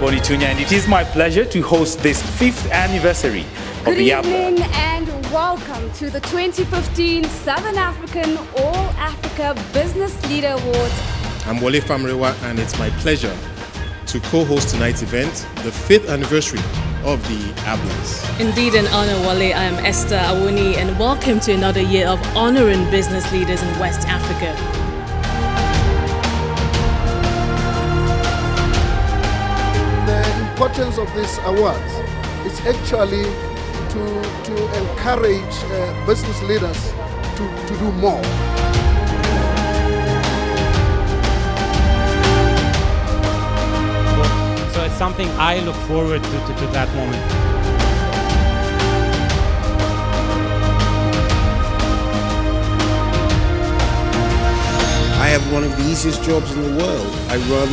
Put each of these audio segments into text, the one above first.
Bonitunya, and it is my pleasure to host this 5th anniversary of Good the AABLA. evening and welcome to the 2015 Southern African All Africa Business Leader Awards. I'm Wole Famrewa, and it's my pleasure to co-host tonight's event, the 5th anniversary of the AABLAs. Indeed an honor, Wole. I am Esther Awuni, and welcome to another year of honoring business leaders in West Africa. The importance of these awards is actually to encourage business leaders to do more. So it's something I look forward to that moment. I have one of the easiest jobs in the world. I run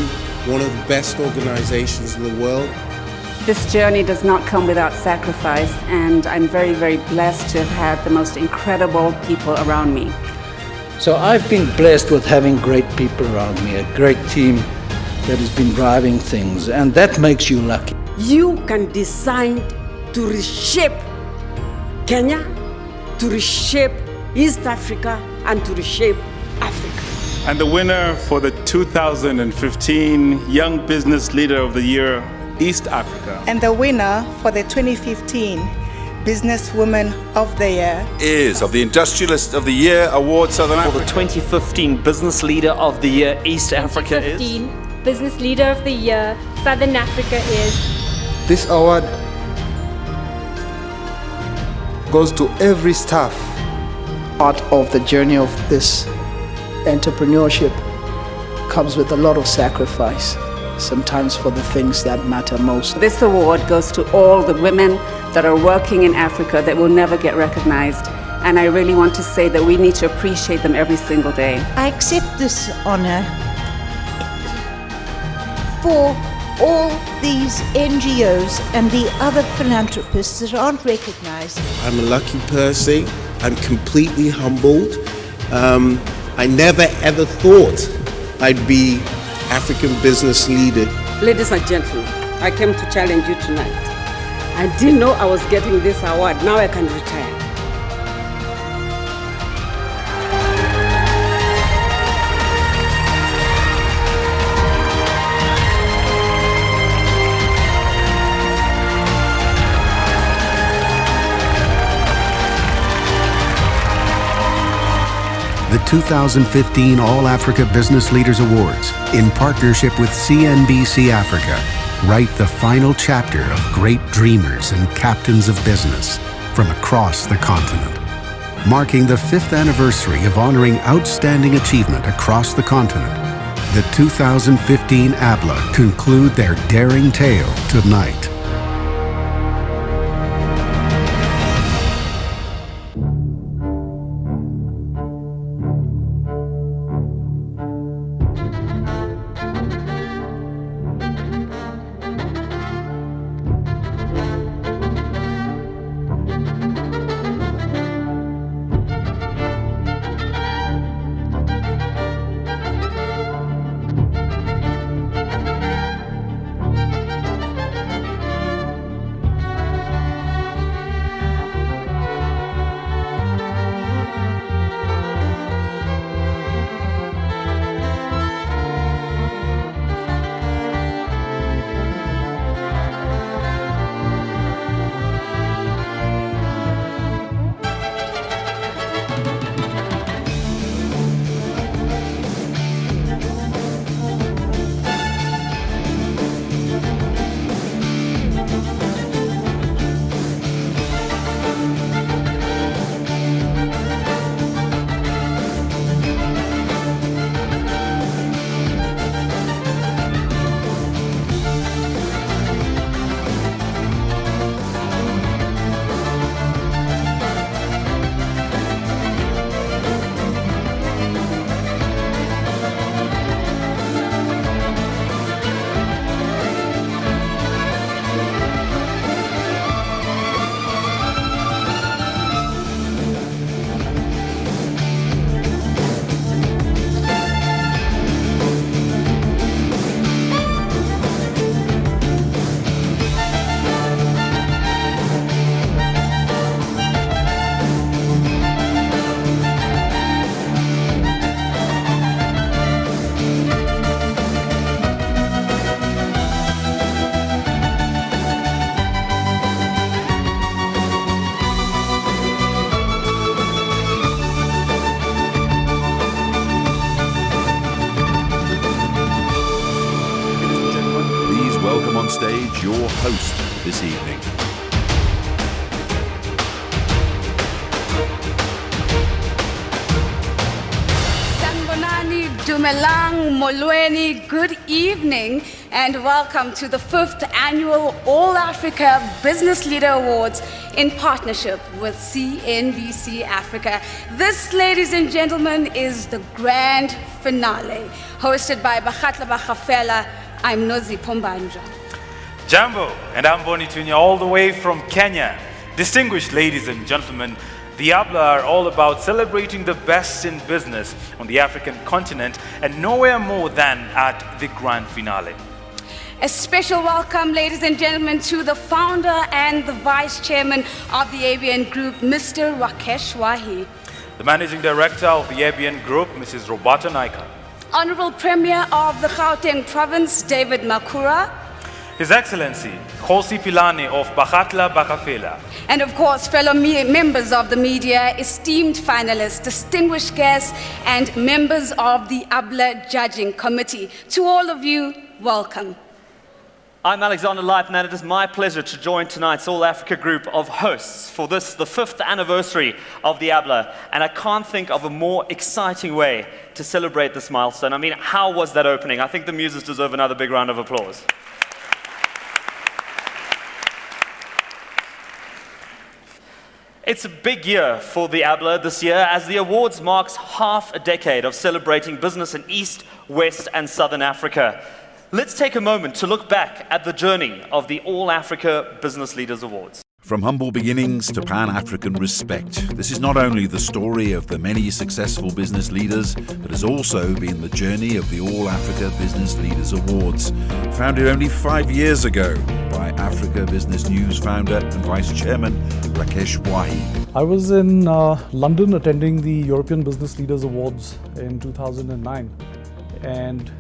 one of the best organizations in the world. This journey does not come without sacrifice, and I'm very, very blessed to have had the most incredible people around me. So I've been blessed with having great people around me, a great team that has been driving things, and that makes you lucky. You can decide to reshape Kenya, to reshape East Africa, and to reshape Africa. And the winner for the 2015 Young Business Leader of the Year, East Africa. And the winner for the 2015 Businesswoman of the Year is of the Industrialist of the Year Award, Southern Africa. For the 2015 Business Leader of the Year, East Africa is. 2015 Business Leader of the Year, Southern Africa is. This award goes to every staff. Part of the journey of this entrepreneurship comes with a lot of sacrifice, sometimes for the things that matter most. This award goes to all the women that are working in Africa that will never get recognized, and I really want to say that we need to appreciate them every single day. I accept this honor for all these NGOs and the other philanthropists that aren't recognized. I'm a lucky person. I'm completely humbled. I never ever thought I'd be African business leader. Ladies and gentlemen, I came to challenge you tonight. I didn't know I was getting this award. Now I can retire. The 2015 All Africa Business Leaders Awards, in partnership with CNBC Africa, write the final chapter of great dreamers and captains of business from across the continent. Marking the 5th anniversary of honoring outstanding achievement across the continent, the 2015 AABLA conclude their daring tale tonight. welcome on stage your host this evening. Sanbonani, Dumelang, Molweni, good evening and welcome to the 5th Annual All Africa Business Leader Awards in partnership with CNBC Africa. This, ladies and gentlemen, is the grand finale, hosted by Bakhatla Bakhafela. I'm Nozipho Mbanjwa. Jambo, and I'm Boni Tunya, all the way from Kenya. Distinguished ladies and gentlemen, the AABLA are all about celebrating the best in business on the African continent, and nowhere more than at the grand finale. A special welcome, ladies and gentlemen, to the founder and the vice chairman of the ABN Group, Mr. Rakesh Wahi. The managing director of the ABN Group, Mrs. Roberta Naika. Honorable Premier of the Gauteng Province, David Makura. His Excellency, Khosi Pilane of Bakhatla Bakhafela. And of course, fellow members of the media, esteemed finalists, distinguished guests, and members of the AABLA Judging Committee. To all of you, welcome. I'm Alexander Leibner, and it is my pleasure to join tonight's All Africa group of hosts for this, the 5th anniversary of the AABLA. And I can't think of a more exciting way to celebrate this milestone. I mean, how was that opening? I think the muses deserve another big round of applause. It's a big year for the AABLA this year, as the awards marks half a decade of celebrating business in East, West, and Southern Africa. Let's take a moment to look back at the journey of the All Africa Business Leaders Awards. From humble beginnings to Pan-African respect, this is not only the story of the many successful business leaders, but has also been the journey of the All Africa Business Leaders Awards, founded only 5 years ago by Africa Business News founder and vice chairman Rakesh Wahi. I was in London attending the European Business Leaders Awards in 2009. And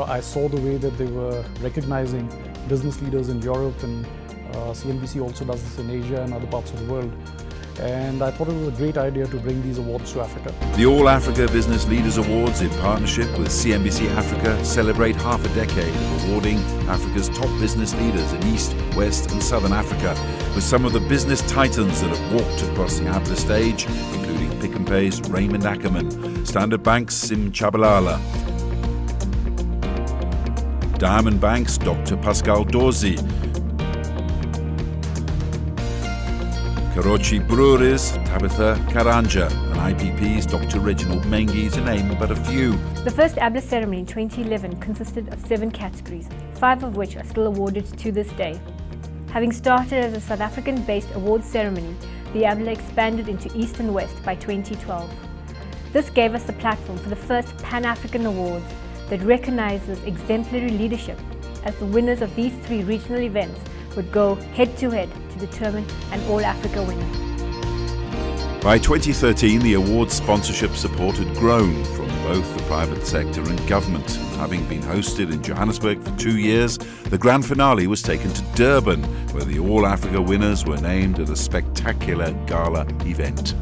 I saw the way that they were recognizing business leaders in Europe, and CNBC also does this in Asia and other parts of the world. And I thought it was a great idea to bring these awards to Africa. The All Africa Business Leaders Awards, in partnership with CNBC Africa, celebrate half a decade of awarding Africa's top business leaders in East, West and Southern Africa, with some of the business titans that have walked across the AABLA stage, including Pick n Pay's Raymond Ackerman, Standard Bank's Sim Chabalala, Diamond Bank's Dr. Pascal Dorsey, Karochi Breweries' Tabitha Karanja, and IPP's Dr. Reginald Mengi, to name but a few. The first AABLA ceremony in 2011 consisted of 7 categories, 5 of which are still awarded to this day. Having started as a South African-based awards ceremony, the AABLA expanded into East and West by 2012. This gave us the platform for the first Pan-African Awards that recognizes exemplary leadership, as the winners of these 3 regional events would go head-to-head to determine an All-Africa winner. By 2013, the award sponsorship support had grown from both the private sector and government. Having been hosted in Johannesburg for 2 years, the grand finale was taken to Durban, where the All-Africa winners were named at a spectacular gala event.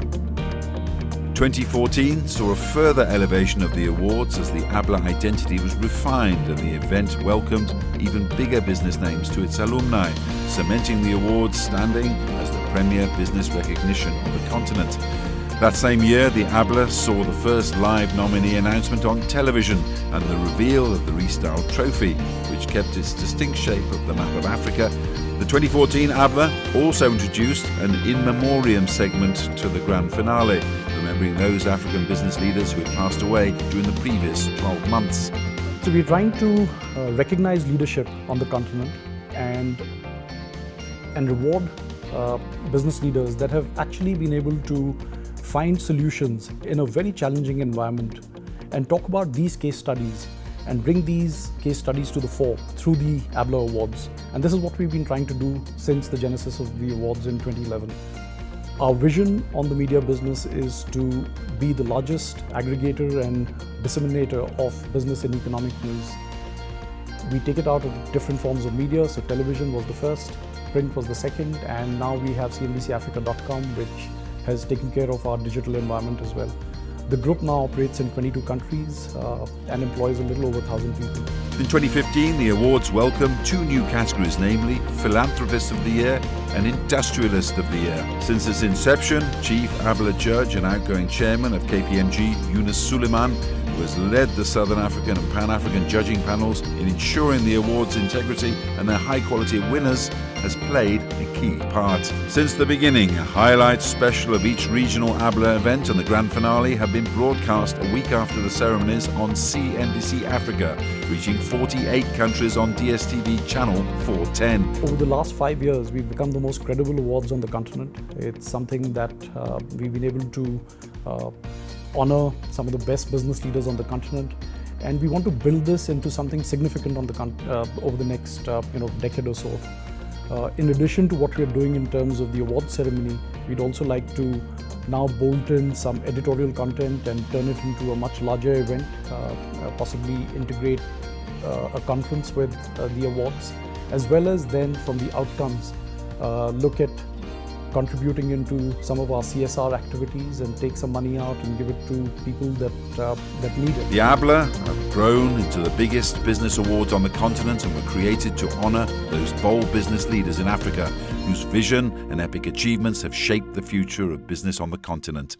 2014 saw a further elevation of the awards as the AABLA identity was refined, and the event welcomed even bigger business names to its alumni, cementing the awards standing as the premier business recognition on the continent. That same year, the AABLA saw the first live nominee announcement on television and the reveal of the restyled trophy, which kept its distinct shape of the map of Africa. The 2014 AABLA also introduced an in memoriam segment to the grand finale, remembering those African business leaders who had passed away during the previous 12 months. So we're trying to recognize leadership on the continent and reward business leaders that have actually been able to find solutions in a very challenging environment, and talk about these case studies and bring these case studies to the fore through the AABLA Awards. And this is what we've been trying to do since the genesis of the awards in 2011. Our vision on the media business is to be the largest aggregator and disseminator of business and economic news. We take it out of different forms of media, so television was the first, print was the second, and now we have CNBCAfrica.com, which has taken care of our digital environment as well. The group now operates in 22 countries and employs a little over 1,000 people. In 2015, the awards welcomed 2 new categories, namely Philanthropist of the Year and Industrialist of the Year. Since its inception, Chief AABLA Judge and outgoing Chairman of KPMG, Yunus Suleiman, who has led the Southern African and Pan-African judging panels in ensuring the awards' integrity and their high quality of winners, has played a key part. Since the beginning, a highlight special of each regional AABLA event and the grand finale have been broadcast a week after the ceremonies on CNBC Africa, reaching 48 countries on DSTV channel 410. Over the last 5 years, we've become the most credible awards on the continent. It's something that we've been able to honor some of the best business leaders on the continent, and we want to build this into something significant on the over the next decade or so. In addition to what we are doing in terms of the award ceremony, we'd also like to now bolt in some editorial content and turn it into a much larger event, possibly integrate a conference with the awards, as well as then from the outcomes, look at contributing into some of our CSR activities and take some money out and give it to people that need it. The AABLA have grown into the biggest business awards on the continent and were created to honour those bold business leaders in Africa whose vision and epic achievements have shaped the future of business on the continent.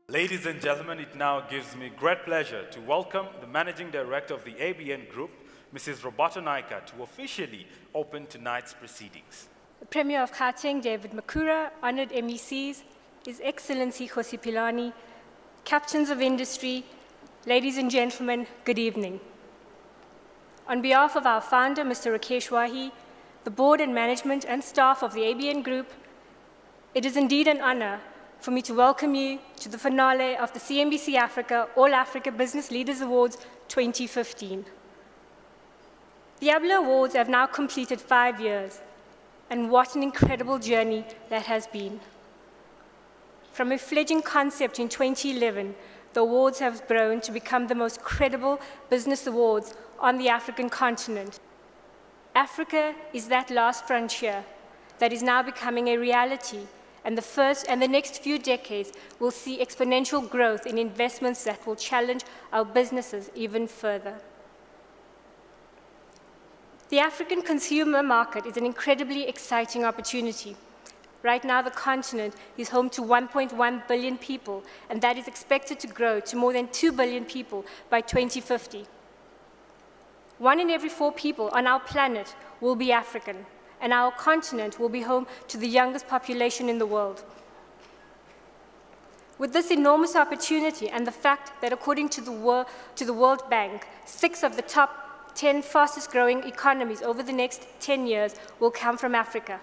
Ladies and gentlemen, it now gives me great pleasure to welcome the Managing Director of the ABN Group, Mrs. Roberta Naika, to officially open tonight's proceedings. The Premier of Gauteng, David Makura, honored MECs, His Excellency Khosi Philani, captains of industry, ladies and gentlemen, good evening. On behalf of our founder, Mr. Rakesh Wahi, the board and management and staff of the ABN Group, it is indeed an honor for me to welcome you to the finale of the CNBC Africa All Africa Business Leaders Awards 2015. The AABLA Awards have now completed 5 years, and what an incredible journey that has been. From a fledgling concept in 2011, the awards have grown to become the most credible business awards on the African continent. Africa is that last frontier that is now becoming a reality, and the next few decades will see exponential growth in investments that will challenge our businesses even further. The African consumer market is an incredibly exciting opportunity. Right now, the continent is home to 1.1 billion people, and that is expected to grow to more than 2 billion people by 2050. 1 in every 4 people on our planet will be African, and our continent will be home to the youngest population in the world. With this enormous opportunity and the fact that according to the World Bank, 6 of the top 10 fastest growing economies over the next 10 years will come from Africa.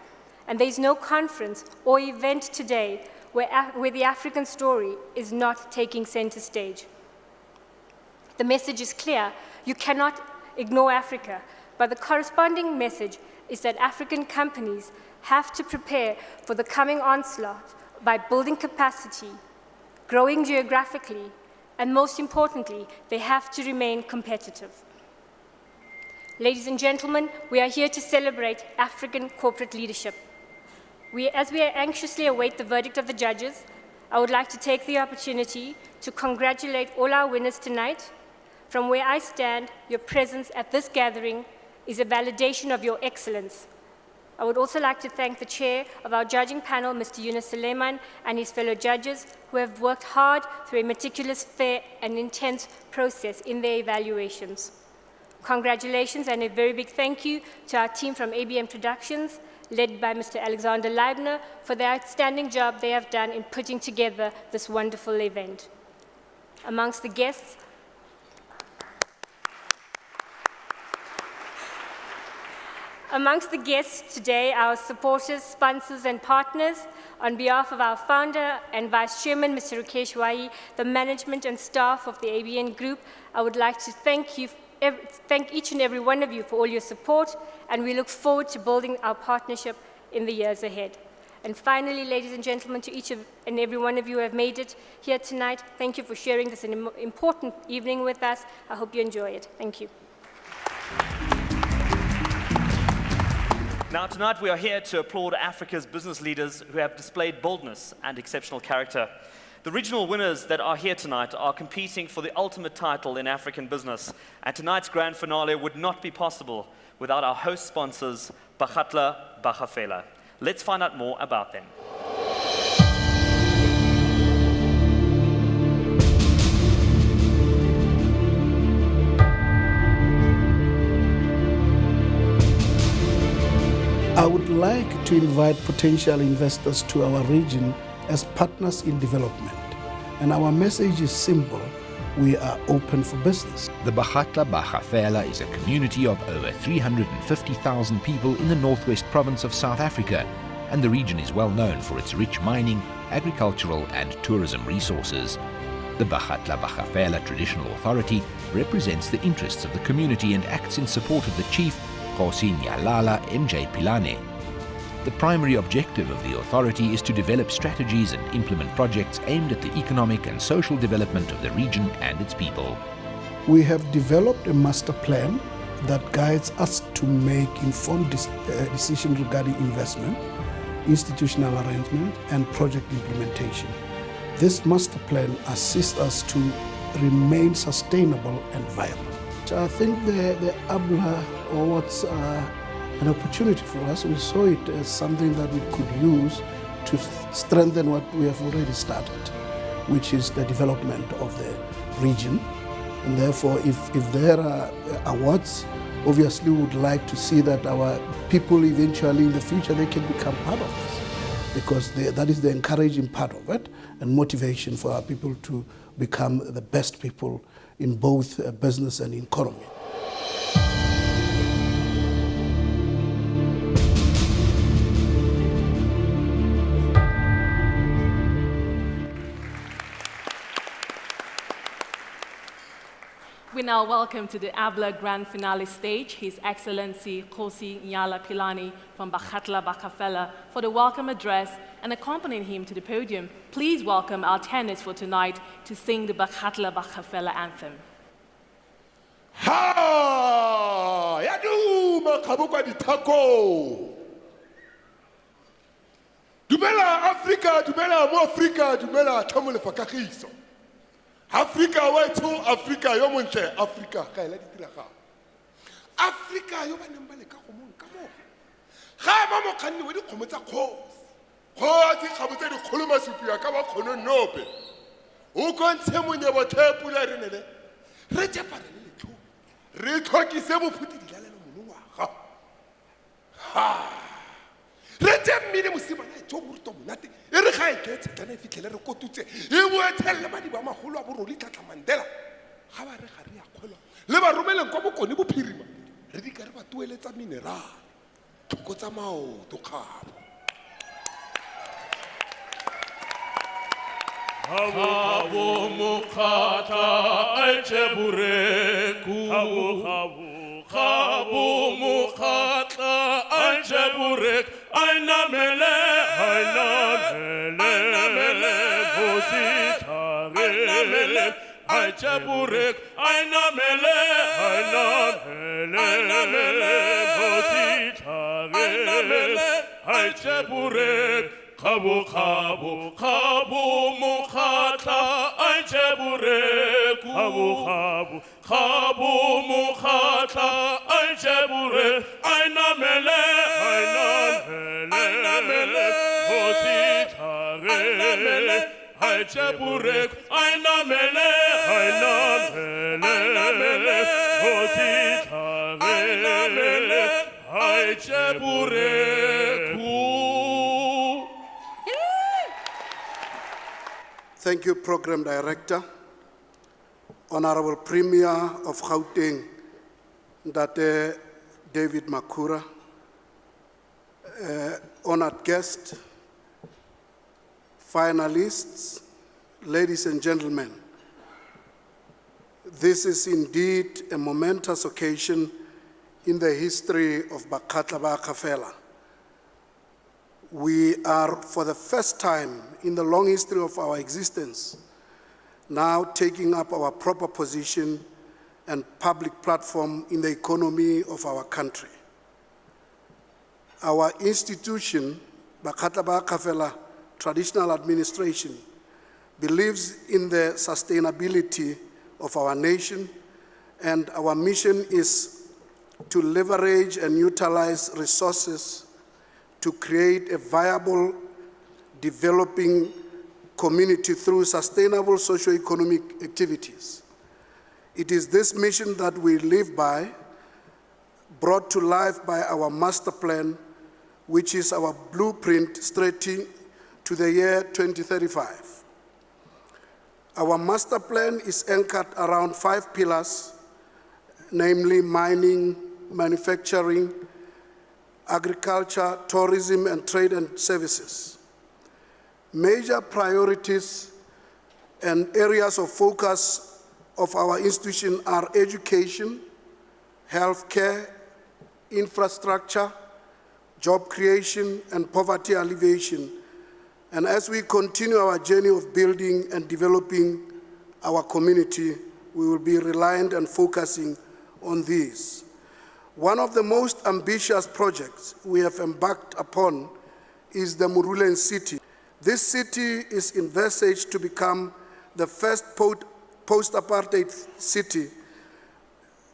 And there is no conference or event today where the African story is not taking center stage. The message is clear: you cannot ignore Africa, but the corresponding message is that African companies have to prepare for the coming onslaught by building capacity, growing geographically, and most importantly, they have to remain competitive. Ladies and gentlemen, we are here to celebrate African corporate leadership. As we anxiously await the verdict of the judges, I would like to take the opportunity to congratulate all our winners tonight. From where I stand, your presence at this gathering is a validation of your excellence. I would also like to thank the chair of our judging panel, Mr. Yunus Suleiman, and his fellow judges who have worked hard through a meticulous, fair, and intense process in their evaluations. Congratulations and a very big thank you to our team from ABM Productions, led by Mr. Alexander Leibner, for the outstanding job they have done in putting together this wonderful event. Amongst the guests, today, our supporters, sponsors, and partners, on behalf of our founder and vice chairman, Mr. Rakesh Wahi, the management and staff of the ABN Group, I would like to thank each and every one of you for all your support, and we look forward to building our partnership in the years ahead. And finally, ladies and gentlemen, to each and every one of you who have made it here tonight, thank you for sharing this important evening with us. I hope you enjoy it. Thank you. Now, tonight we are here to applaud Africa's business leaders who have displayed boldness and exceptional character. The regional winners that are here tonight are competing for the ultimate title in African business, and tonight's grand finale would not be possible without our host sponsors, AABLA Finale. Let's find out more about them. I would like to invite potential investors to our region as partners in development. And our message is simple: we are open for business. The AABLA Finale is a community of over 350,000 people in the northwest province of South Africa, and the region is well known for its rich mining, agricultural and tourism resources. The AABLA Finale Traditional Authority represents the interests of the community and acts in support of the chief, Nkosi Nyalala MJ Pilane. The primary objective of the authority is to develop strategies and implement projects aimed at the economic and social development of the region and its people. We have developed a master plan that guides us to make informed decisions regarding investment, institutional arrangement, and project implementation. This master plan assists us to remain sustainable and viable. I think the AABLA Awards are an opportunity for us. We saw it as something that we could use to strengthen what we have already started, which is the development of the region. And therefore, if there are awards, obviously we would like to see that our people eventually in the future, they can become part of this, because that is the encouraging part of it and motivation for our people to become the best people in both business and economy. We now welcome to the AABLA Grand Finale stage His Excellency Nkosi Nyalala Pilane from AABLA Finale for the welcome address, and accompanying him to the podium, please welcome our tenors for tonight to sing the AABLA Finale anthem. Ha! Yaduma kabuka ditako. Dumela Africa, dumela mo Africa, dumela tamule fakakiso. Africa wetu, Africa yomonche, Africa kaela ditiraga. Africa yo banembale ka go mon ka mo. Ga ba mo khanni we di khomo tsa khosi. Khosi khabotse di kholoma supia ka ba khono nope. O kontshe monyebo thepula re nele. Re tshepare le tlo. Re tlhokise bophuti dilalelo monongwaga. Ha. Re tshemmile mosimana e tsoburto monate. E re ga e ketse kana e fitlhele re kotutse. E boetshelle madi ba magolo a boroli tlatla Mandela. Ga ba re ga re ya kgolwa. Le ba romeleng kwa bokone bophirima. Re di ka re ba tueletsa mineral. Thokotsa maoto kgabo. Habo mukata alchebureku. Habo mukata alcheburek. Ainamele bositare. Alcheburek. Ainamele bositare. Alcheburek. Kabo kabo kabo mukhatla alchebureku. Kabo kabo kabo mukhatla alchebure. Ainamele bositare. Alcheburek. Ainamele bositare. Alchebureku. Thank you, Program Director, Honorable Premier of Gauteng, Ndate David Makura, honored guests, finalists, ladies and gentlemen. This is indeed a momentous occasion in the history of AABLA Finale. We are, for the first time in the long history of our existence, now taking up our proper position and public platform in the economy of our country. Our institution, AABLA Traditional Administration, believes in the sustainability of our nation, and our mission is to leverage and utilize resources to create a viable, developing community through sustainable socio-economic activities. It is this mission that we live by, brought to life by our master plan, which is our blueprint stretching to the year 2035. Our master plan is anchored around 5 pillars, namely mining, manufacturing, agriculture, tourism, and trade and services. Major priorities and areas of focus of our institution are education, healthcare, infrastructure, job creation, and poverty alleviation. And as we continue our journey of building and developing our community, we will be reliant and focusing on these. One of the most ambitious projects we have embarked upon is the Murulen City. This city is envisaged to become the first post-apartheid city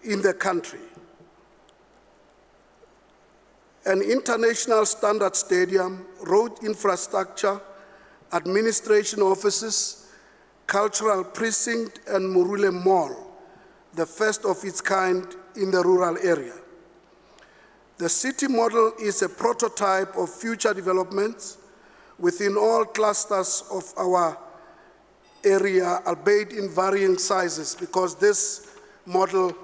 in the country. An international standard stadium, road infrastructure, administration offices, cultural precinct, and Murule Mall, the first of its kind in the rural area. The city model is a prototype of future developments within all clusters of our area, albeit in varying sizes, because this model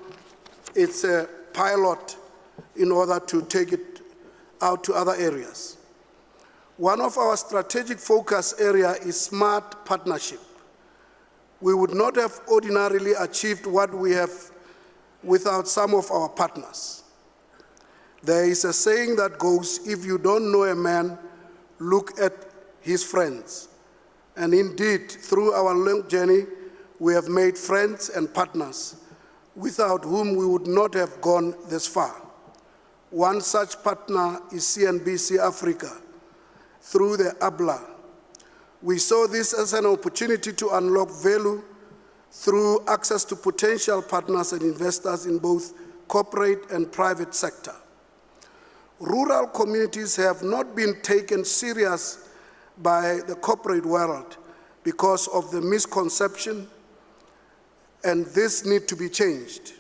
is a pilot in order to take it out to other areas. One of our strategic focus areas is smart partnership. We would not have ordinarily achieved what we have without some of our partners. There is a saying that goes, if you don't know a man, look at his friends. And indeed, through our long journey, we have made friends and partners without whom we would not have gone this far. One such partner is CNBC Africa through the AABLA. We saw this as an opportunity to unlock value through access to potential partners and investors in both corporate and private sector. Rural communities have not been taken serious by the corporate world because of the misconception, and this needs to be changed.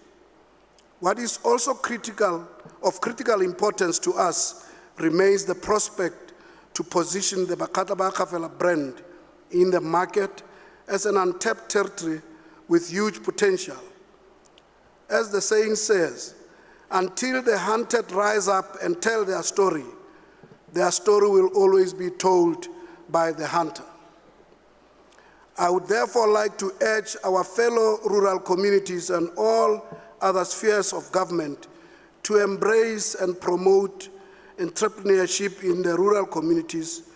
What is also of critical importance to us remains the prospect to position the Bakata brand in the market as an untapped territory with huge potential. As the saying says, until the hunted rise up and tell their story will always be told by the hunter. I would therefore like to urge our fellow rural communities and all other spheres of government to embrace and promote entrepreneurship in the rural communities,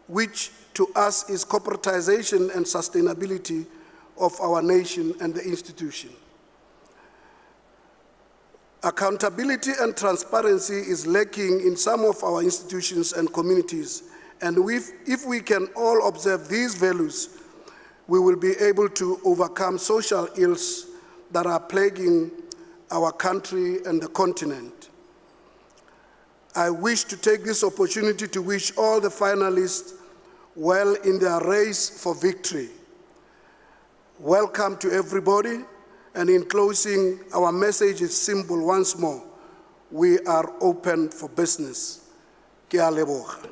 which to us is corporatization and sustainability of our nation and the institution. Accountability and transparency is lacking in some of our institutions and communities, and if we can all observe these values, we will be able to overcome social ills that are plaguing our country and the continent. I wish to take this opportunity to wish all the finalists well in their race for victory. Welcome to everybody, and in closing, our message is simple once more. We are open for business. Ke a leboga.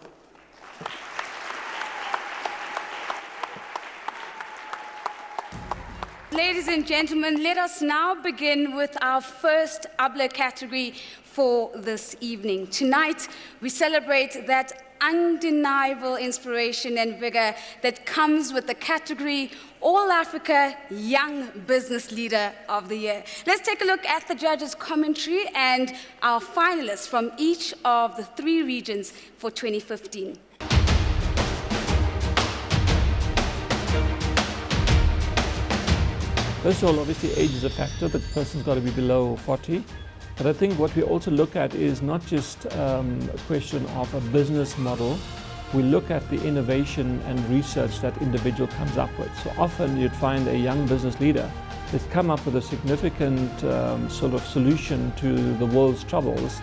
Ladies and gentlemen, let us now begin with our first AABLA category for this evening. Tonight, we celebrate that undeniable inspiration and vigor that comes with the category All Africa Young Business Leader of the Year. Let's take a look at the judges' commentary and our finalists from each of the 3 regions for 2015. First of all, obviously age is a factor. The person's got to be below 40. But I think what we also look at is not just a question of a business model we look at the innovation and research that individual comes up with. So often you'd find a young business leader that's come up with a significant sort of solution to the world's troubles,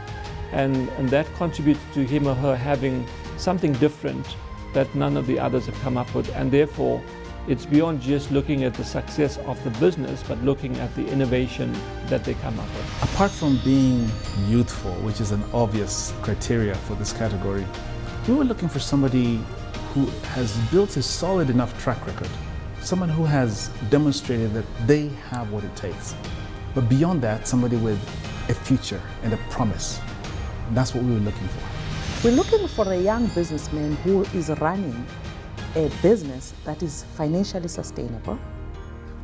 and that contributes to him or her having something different that none of the others have come up with, and therefore it's beyond just looking at the success of the business, but looking at the innovation that they come up with. Apart from being youthful, which is an obvious criteria for this category, we were looking for somebody who has built a solid enough track record, someone who has demonstrated that they have what it takes. But beyond that, somebody with a future and a promise. And that's what we were looking for. We're looking for a young businessman who is running a business that is financially sustainable.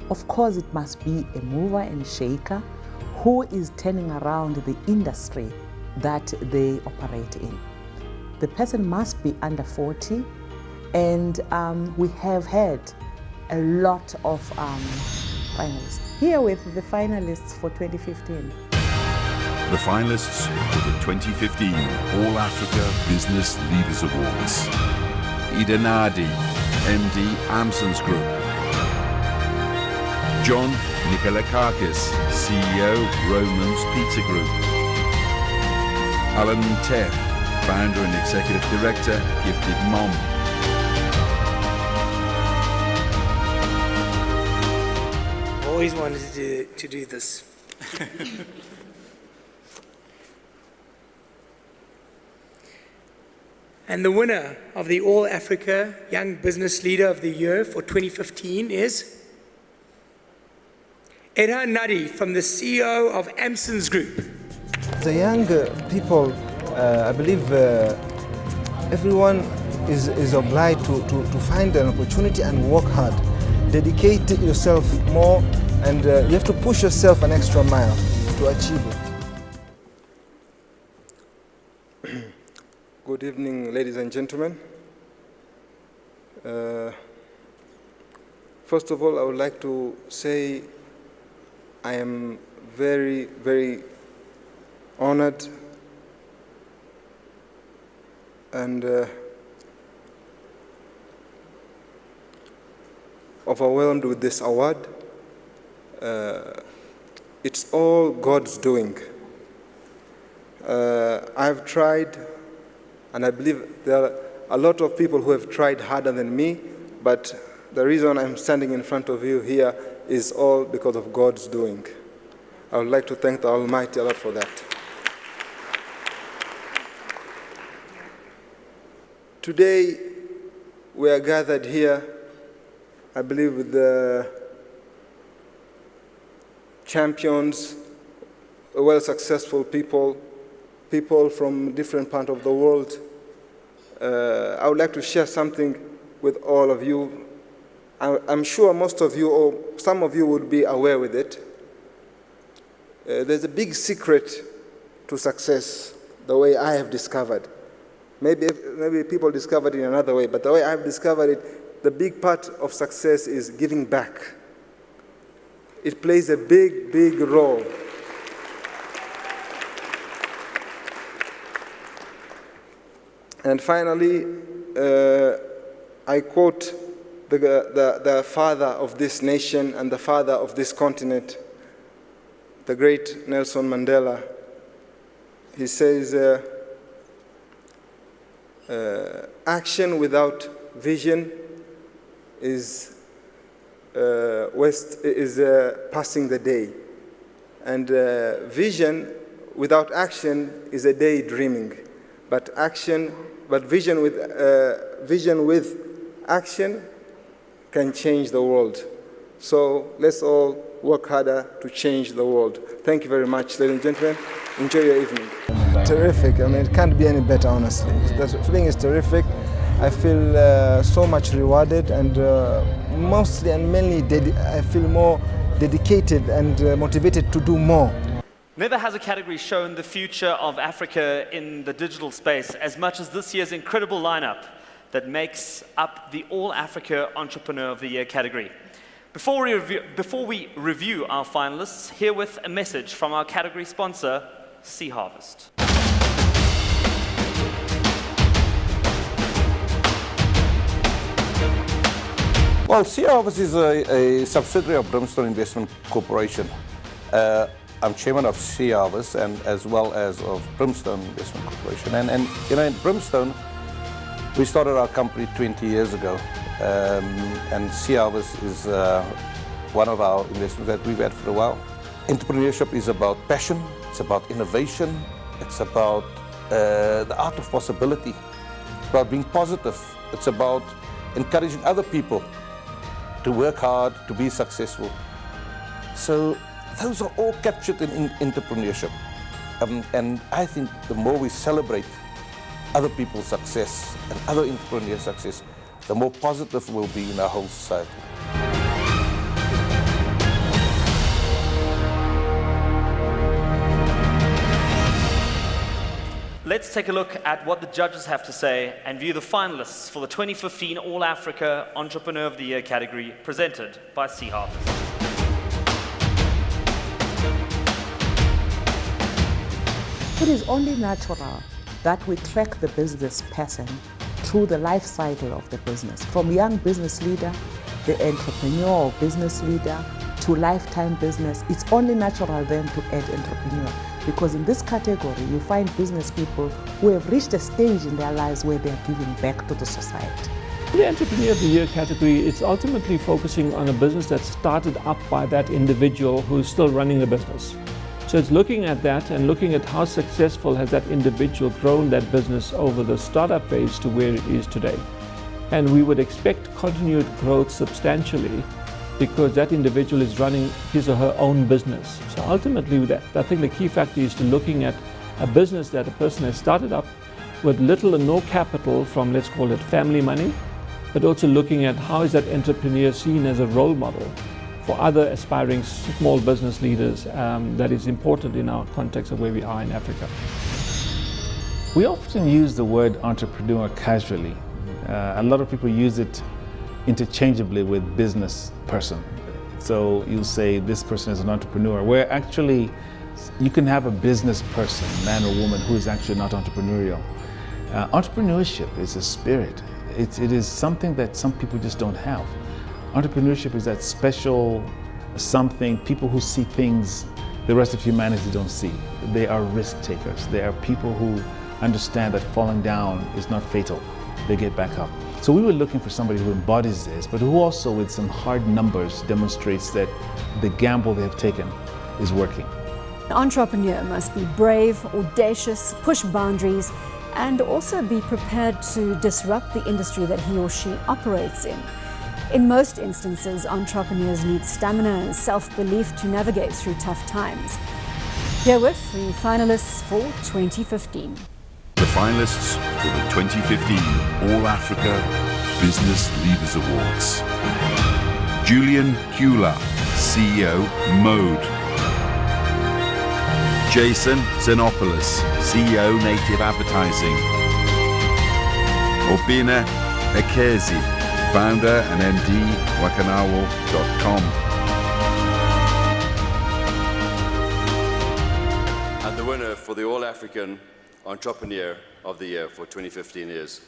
Of course, it must be a mover and shaker who is turning around the industry that they operate in. The person must be under 40, and we have had a lot of finalists. Here with the finalists for 2015. The finalists for the 2015 All Africa Business Leaders Awards. Idenadi, MD Amson's Group. John Nikolakakis, CEO Roman's Pizza Group. Alan Teff, founder and executive director, Gifted Mom. Always wanted to do this. And the winner of the All Africa Young Business Leader of the Year for 2015 is Idenadi from the CEO of Amson's Group. The young people, I believe everyone is obliged to find an opportunity and work hard. Dedicate yourself more, and you have to push yourself an extra mile to achieve it. Good evening, ladies and gentlemen. First of all, I would like to say I am very, very honored and overwhelmed with this award. It's all God's doing. I've tried, and I believe there are a lot of people who have tried harder than me, but the reason I'm standing in front of you here is all because of God's doing. I would like to thank the Almighty a lot for that. Today, we are gathered here, I believe, with the champions, well-successful people from different parts of the world. I would like to share something with all of you. I'm sure most of you, or some of you, would be aware with it. There's a big secret to success, the way I have discovered. Maybe people discovered it in another way, but the way I've discovered it, the big part of success is giving back. It plays a big, big role. And finally, I quote the father of this nation and the father of this continent, the great Nelson Mandela. He says, action without vision is passing the day. And vision without action is a daydreaming. But vision with action can change the world. So let's all work harder to change the world. Thank you very much, ladies and gentlemen. Enjoy your evening. Terrific. I mean, it can't be any better, honestly. The feeling is terrific. I feel so much rewarded, and mostly and mainly I feel more dedicated and motivated to do more. Never has a category shown the future of Africa in the digital space as much as this year's incredible lineup that makes up the All Africa Entrepreneur of the Year category. Before we review our finalists, herewith a message from our category sponsor, Sea Harvest. Well, Sea Harvest is a subsidiary of Brimstone Investment Corporation. I'm chairman of Sea Harvest and as well as of Brimstone Investment Corporation. And you know, in Brimstone, we started our company 20 years ago. And Sea Harvest is one of our investments that we've had for a while. Entrepreneurship is about passion, it's about innovation, it's about the art of possibility, it's about being positive, it's about encouraging other people to work hard, to be successful. So those are all captured in entrepreneurship. And I think the more we celebrate other people's success and other entrepreneurs' success, the more positive we'll be in our whole society. Let's take a look at what the judges have to say and view the finalists for the 2015 All Africa Entrepreneur of the Year category presented by Sea Harvest. It is only natural that we track the business person through the life cycle of the business, from young business leader, the entrepreneur or business leader, to lifetime business. It's only natural then to add entrepreneur, because in this category you find business people who have reached a stage in their lives where they are giving back to the society. The Entrepreneur of the Year category, it's ultimately focusing on a business that started up by that individual who's still running the business. So it's looking at that and looking at how successful has that individual grown that business over the startup phase to where it is today. And we would expect continued growth substantially because that individual is running his or her own business. So ultimately, I think the key factor is to looking at a business that a person has started up with little or no capital from, let's call it, family money, but also looking at how is that entrepreneur seen as a role model for other aspiring small business leaders. That is important in our context of where we are in Africa. We often use the word entrepreneur casually. A lot of people use it interchangeably with business person. So you'll say this person is an entrepreneur, where actually you can have a business person, man or woman, who is actually not entrepreneurial. Entrepreneurship is a spirit. It is something that some people just don't have. Entrepreneurship is that special something, people who see things the rest of humanity don't see. They are risk takers. They are people who understand that falling down is not fatal. They get back up. So we were looking for somebody who embodies this, but who also with some hard numbers demonstrates that the gamble they have taken is working. An entrepreneur must be brave, audacious, push boundaries, and also be prepared to disrupt the industry that he or she operates in. In most instances, entrepreneurs need stamina and self-belief to navigate through tough times. Herewith, the finalists for 2015. The finalists for the 2015 All Africa Business Leaders Awards. Julian Kula, CEO, Mode. Jason Xenopoulos, CEO, Native Advertising. Obina Ekezi, founder and MD, wakanawo.com. And the winner for the All African Entrepreneur of the Year for 2015 is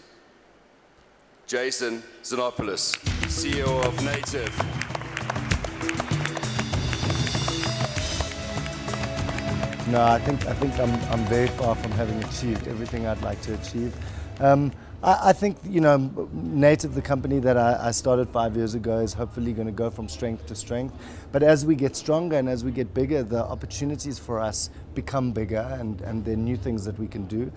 Jason Xenopoulos, CEO of Native. No, I think I'm very far from having achieved everything I'd like to achieve. I think, you know, Native, the company that I started 5 years ago, is hopefully going to go from strength to strength. But as we get stronger and as we get bigger, the opportunities for us become bigger, and there are new things that we can do.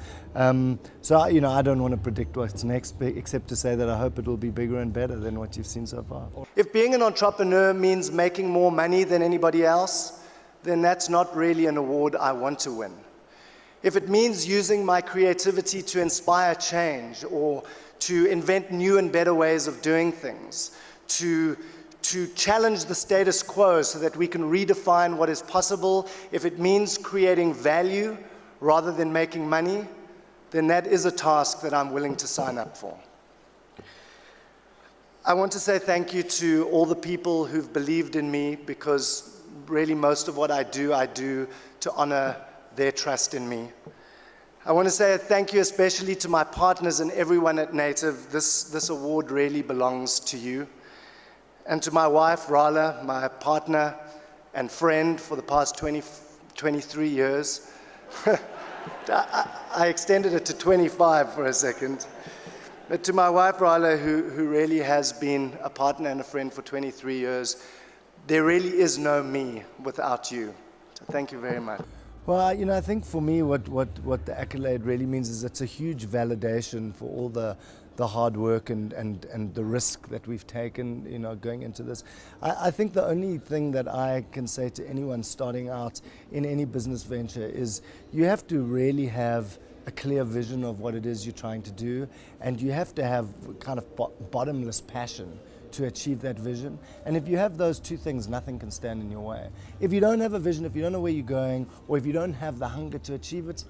So, you know, I don't want to predict what's next, except to say that I hope it will be bigger and better than what you've seen so far. If being an entrepreneur means making more money than anybody else, then that's not really an award I want to win. If it means using my creativity to inspire change or to invent new and better ways of doing things, to challenge the status quo so that we can redefine what is possible, if it means creating value rather than making money, then that is a task that I'm willing to sign up for. I want to say thank you to all the people who've believed in me, because really most of what I do to honor their trust in me. I want to say a thank you especially to my partners and everyone at Native. This award really belongs to you. And to my wife, Rala, my partner and friend for the past 23 years. I extended it to 25 for a second. But to my wife, Rala, who really has been a partner and a friend for 23 years, there really is no me without you. So thank you very much. Well, I think for me what the accolade really means is it's a huge validation for all the hard work and the risk that we've taken, going into this. I think the only thing that I can say to anyone starting out in any business venture is you have to really have a clear vision of what it is you're trying to do, and you have to have kind of bottomless passion to achieve that vision. And if you have those two things, nothing can stand in your way. If you don't have a vision, if you don't know where you're going, or if you don't have the hunger to achieve it,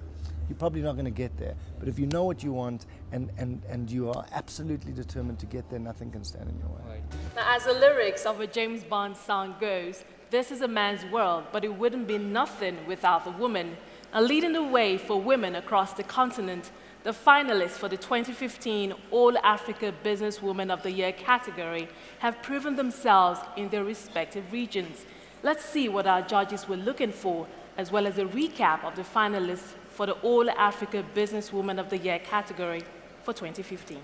you're probably not going to get there. But if you know what you want and you are absolutely determined to get there, nothing can stand in your way. Now, as the lyrics of a James Bond song goes, this is a man's world, but it wouldn't be nothing without the woman. And leading the way for women across the continent, the finalists for the 2015 All Africa Businesswoman of the Year category have proven themselves in their respective regions. Let's see what our judges were looking for, as well as a recap of the finalists for the All Africa Businesswoman of the Year category for 2015.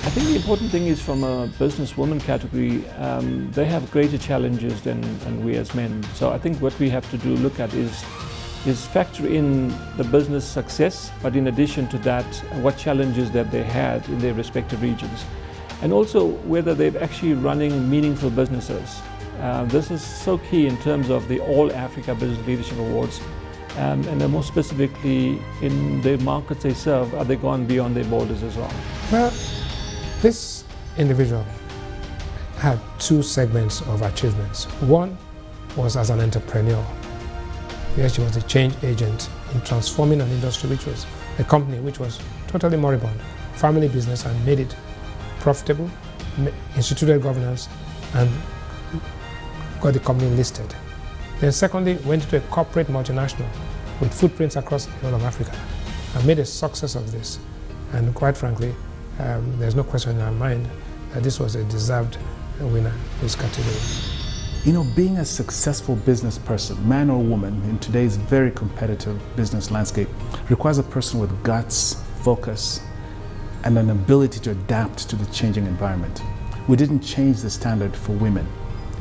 I think the important thing is from a businesswoman category, they have greater challenges than we as men. So I think what we have to look at is factor in the business success, but in addition to that, what challenges that they had in their respective regions. And also whether they're actually running meaningful businesses. This is so key in terms of the All Africa Business Leadership Awards, and then more specifically in the markets they serve, are they gone beyond their borders as well? Well, this individual had two segments of achievements. One was as an entrepreneur. Yes, she was a change agent in transforming an industry which was a company which was totally moribund, family business, and made it profitable, instituted governance, and got the company listed. Then secondly, went to a corporate multinational with footprints across the whole of Africa and made a success of this. And quite frankly, there's no question in our mind that this was a deserved winner in this category. Being a successful business person, man or woman, in today's very competitive business landscape requires a person with guts, focus, and an ability to adapt to the changing environment. We didn't change the standard for women.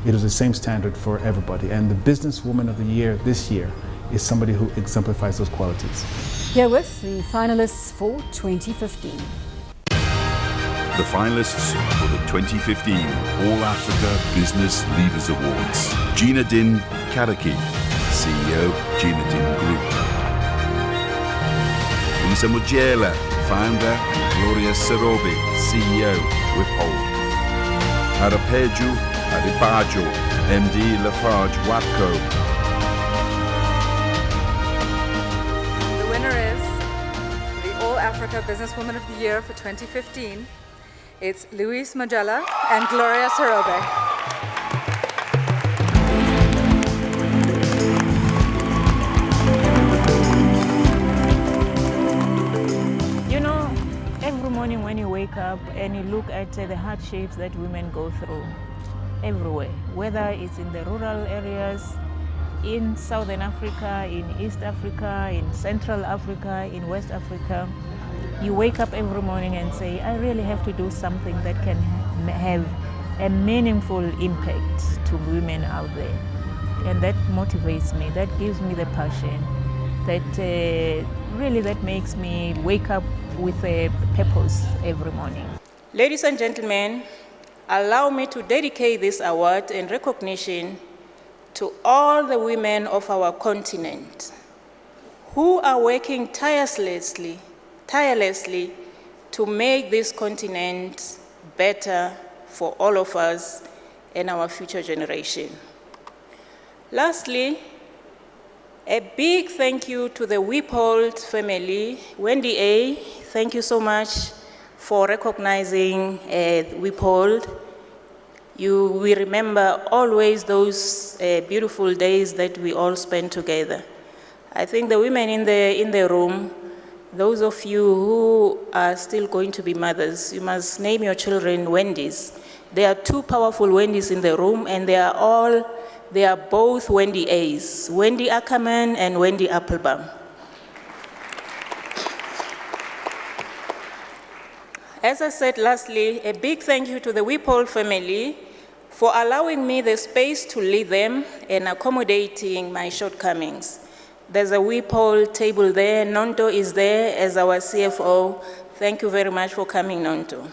It was the same standard for everybody. And the Businesswoman of the Year this year is somebody who exemplifies those qualities. Here with the finalists for 2015. The finalists for the 2015 All Africa Business Leaders Awards. Gina Din Karaki, CEO, Gina Din Group. Lisa Mujela, founder, Gloria Serobe, CEO, Withhold. Arapeju Adibajo, MD Lafarge Watco. The winner is the All Africa Businesswoman of the Year for 2015. It's Louise Magella and Gloria Serobe. Every morning when you wake up and you look at the hardships that women go through everywhere, whether it's in the rural areas, in Southern Africa, in East Africa, in Central Africa, in West Africa, you wake up every morning and say, I really have to do something that can have a meaningful impact to women out there. And that motivates me, that gives me the passion, that really that makes me wake up with a purpose every morning. Ladies and gentlemen, allow me to dedicate this award and recognition to all the women of our continent who are working tirelessly to make this continent better for all of us and our future generation. Lastly, a big thank you to the Withhold family. Wendy A., thank you so much for recognizing Withhold. We remember always those beautiful days that we all spent together. I think the women in the room Those of you who are still going to be mothers, you must name your children Wendy's. There are two powerful Wendy's in the room, and they are both Wendy A's, Wendy Ackerman and Wendy Applebaum. As I said lastly, a big thank you to the Whipple family for allowing me the space to lead them and accommodating my shortcomings. There's a Whipple table there. Nonto is there as our CFO. Thank you very much for coming, Nonto.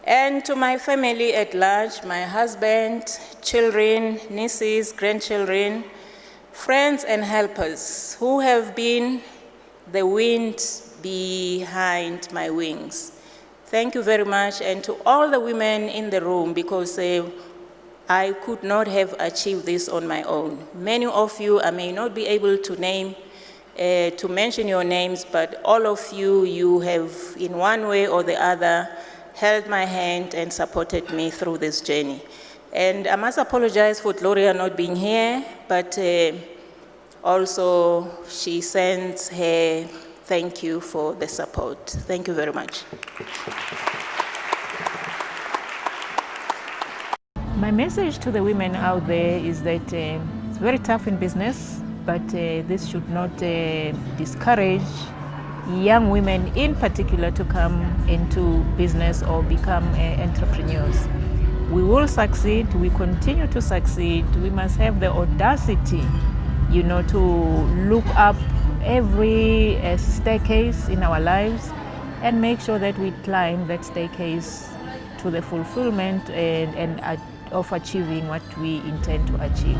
And to my family at large, my husband, children, nieces, grandchildren, friends and helpers who have been the wind behind my wings. Thank you very much, and to all the women in the room, because I could not have achieved this on my own. Many of you, I may not be able to name, to mention your names, but all of you, you have in one way or the other held my hand and supported me through this journey. And I must apologize for Gloria not being here, but also she sends her thank you for the support. Thank you very much. My message to the women out there is that it's very tough in business, but this should not discourage young women in particular to come into business or become entrepreneurs. We will succeed, we continue to succeed. We must have the audacity, to look up every staircase in our lives and make sure that we climb that staircase to the fulfillment and of achieving what we intend to achieve.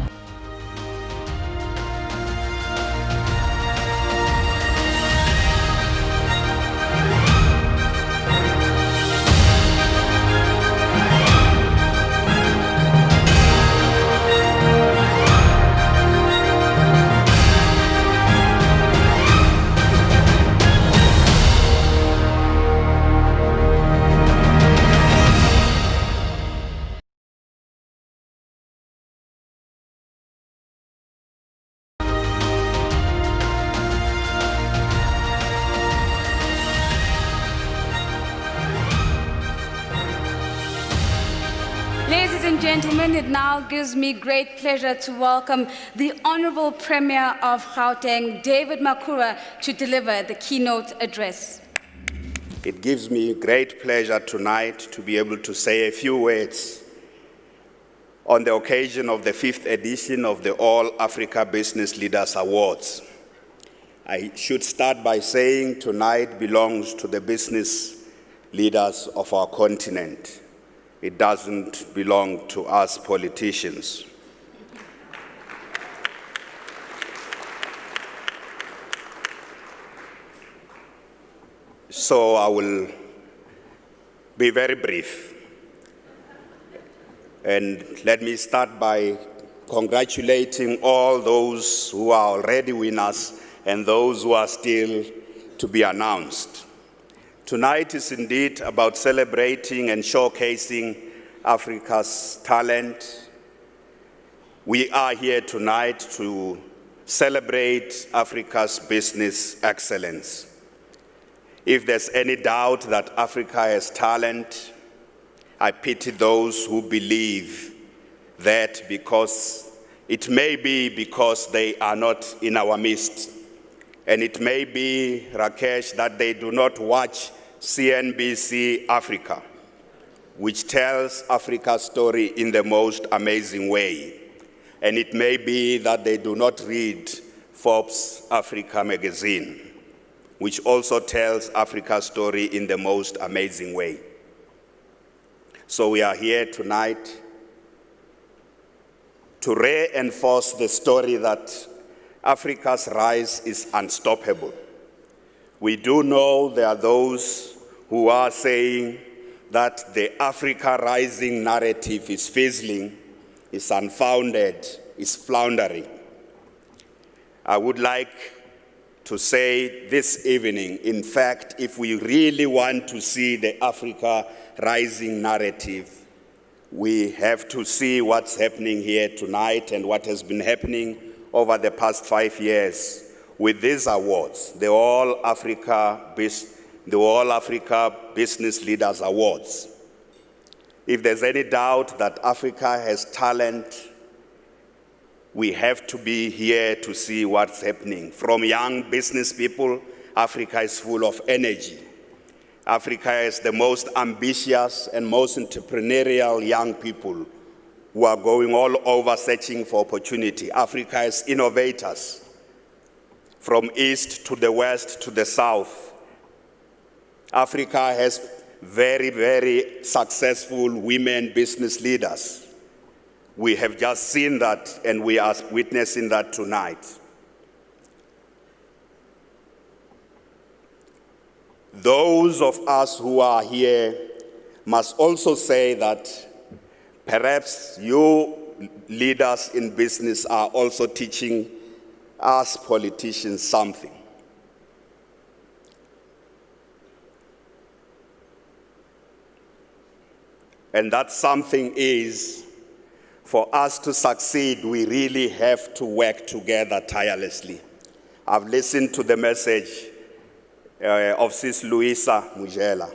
Ladies and gentlemen, it now gives me great pleasure to welcome the Honorable Premier of Gauteng, David Makhura, to deliver the keynote address. It gives me great pleasure tonight to be able to say a few words on the occasion of the 5th edition of the All Africa Business Leaders Awards. I should start by saying tonight belongs to the business leaders of our continent. It doesn't belong to us politicians. So I will be very brief. And let me start by congratulating all those who are already winners and those who are still to be announced. Tonight is indeed about celebrating and showcasing Africa's talent. We are here tonight to celebrate Africa's business excellence. If there's any doubt that Africa has talent, I pity those who believe that because it may be because they are not in our midst. And it may be, Rakesh, that they do not watch CNBC Africa, which tells Africa's story in the most amazing way. And it may be that they do not read Forbes Africa magazine, which also tells Africa's story in the most amazing way. So we are here tonight to reinforce the story that Africa's rise is unstoppable. We do know there are those who are saying that the Africa rising narrative is fizzling, is unfounded, is floundering. I would like to say this evening, in fact, if we really want to see the Africa rising narrative, we have to see what's happening here tonight and what has been happening over the past 5 years with these awards, the All Africa Business Leaders Awards. If there's any doubt that Africa has talent, we have to be here to see what's happening. From young business people, Africa is full of energy. Africa is the most ambitious and most entrepreneurial young people who are going all over searching for opportunity. Africa is innovators from east to the west to the south. Africa has very, very successful women business leaders. We have just seen that, and we are witnessing that tonight. Those of us who are here must also say that perhaps you leaders in business are also teaching us politicians something. And that something is, for us to succeed, we really have to work together tirelessly. I've listened to the message of Sis Louisa Mujela.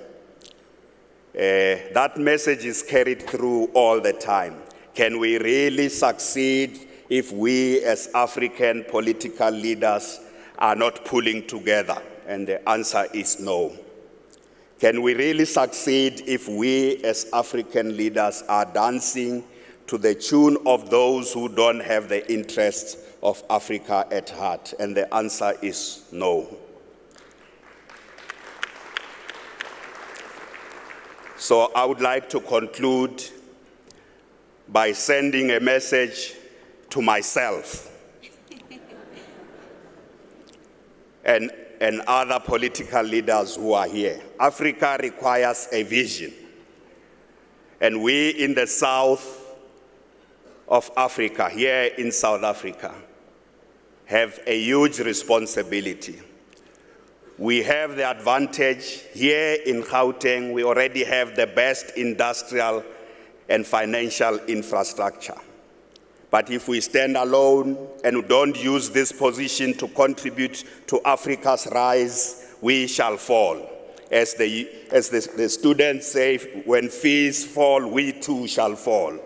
That message is carried through all the time. Can we really succeed if we as African political leaders are not pulling together? And the answer is no. Can we really succeed if we as African leaders are dancing to the tune of those who don't have the interests of Africa at heart? And the answer is no. So I would like to conclude by sending a message to myself and other political leaders who are here. Africa requires a vision. And we in the south of Africa, here in South Africa, have a huge responsibility. We have the advantage here in Gauteng. We already have the best industrial and financial infrastructure. But if we stand alone and don't use this position to contribute to Africa's rise, we shall fall. As the students say, when fees fall, we too shall fall.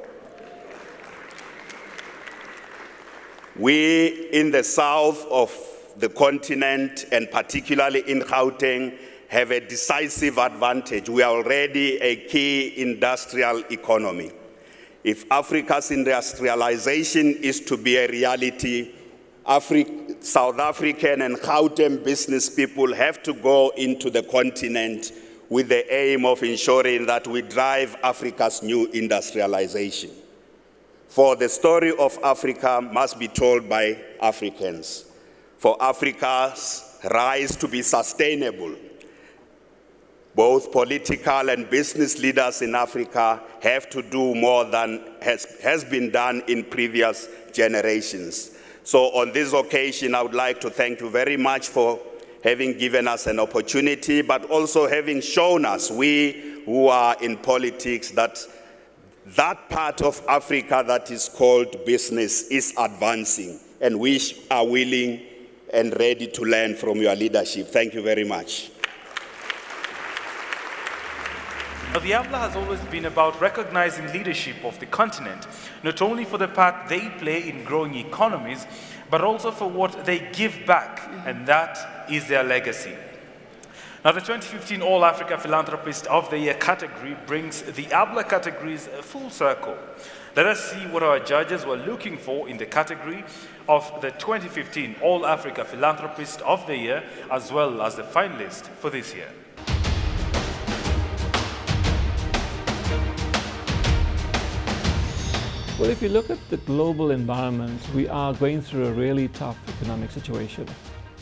We in the south of the continent, and particularly in Gauteng, have a decisive advantage. We are already a key industrial economy. If Africa's industrialization is to be a reality, South African and Gauteng business people have to go into the continent with the aim of ensuring that we drive Africa's new industrialization. For the story of Africa must be told by Africans. For Africa's rise to be sustainable, both political and business leaders in Africa have to do more than has been done in previous generations. So on this occasion, I would like to thank you very much for having given us an opportunity, but also having shown us, we who are in politics, that part of Africa that is called business is advancing, and we are willing and ready to learn from your leadership. Thank you very much. Now, the AABLA has always been about recognizing leadership of the continent, not only for the part they play in growing economies, but also for what they give back, and that is their legacy. Now, the 2015 All Africa Philanthropist of the Year category brings the AABLA categories full circle. Let us see what our judges were looking for in the category of the 2015 All Africa Philanthropist of the Year, as well as the finalist for this year. Well, if you look at the global environment, we are going through a really tough economic situation.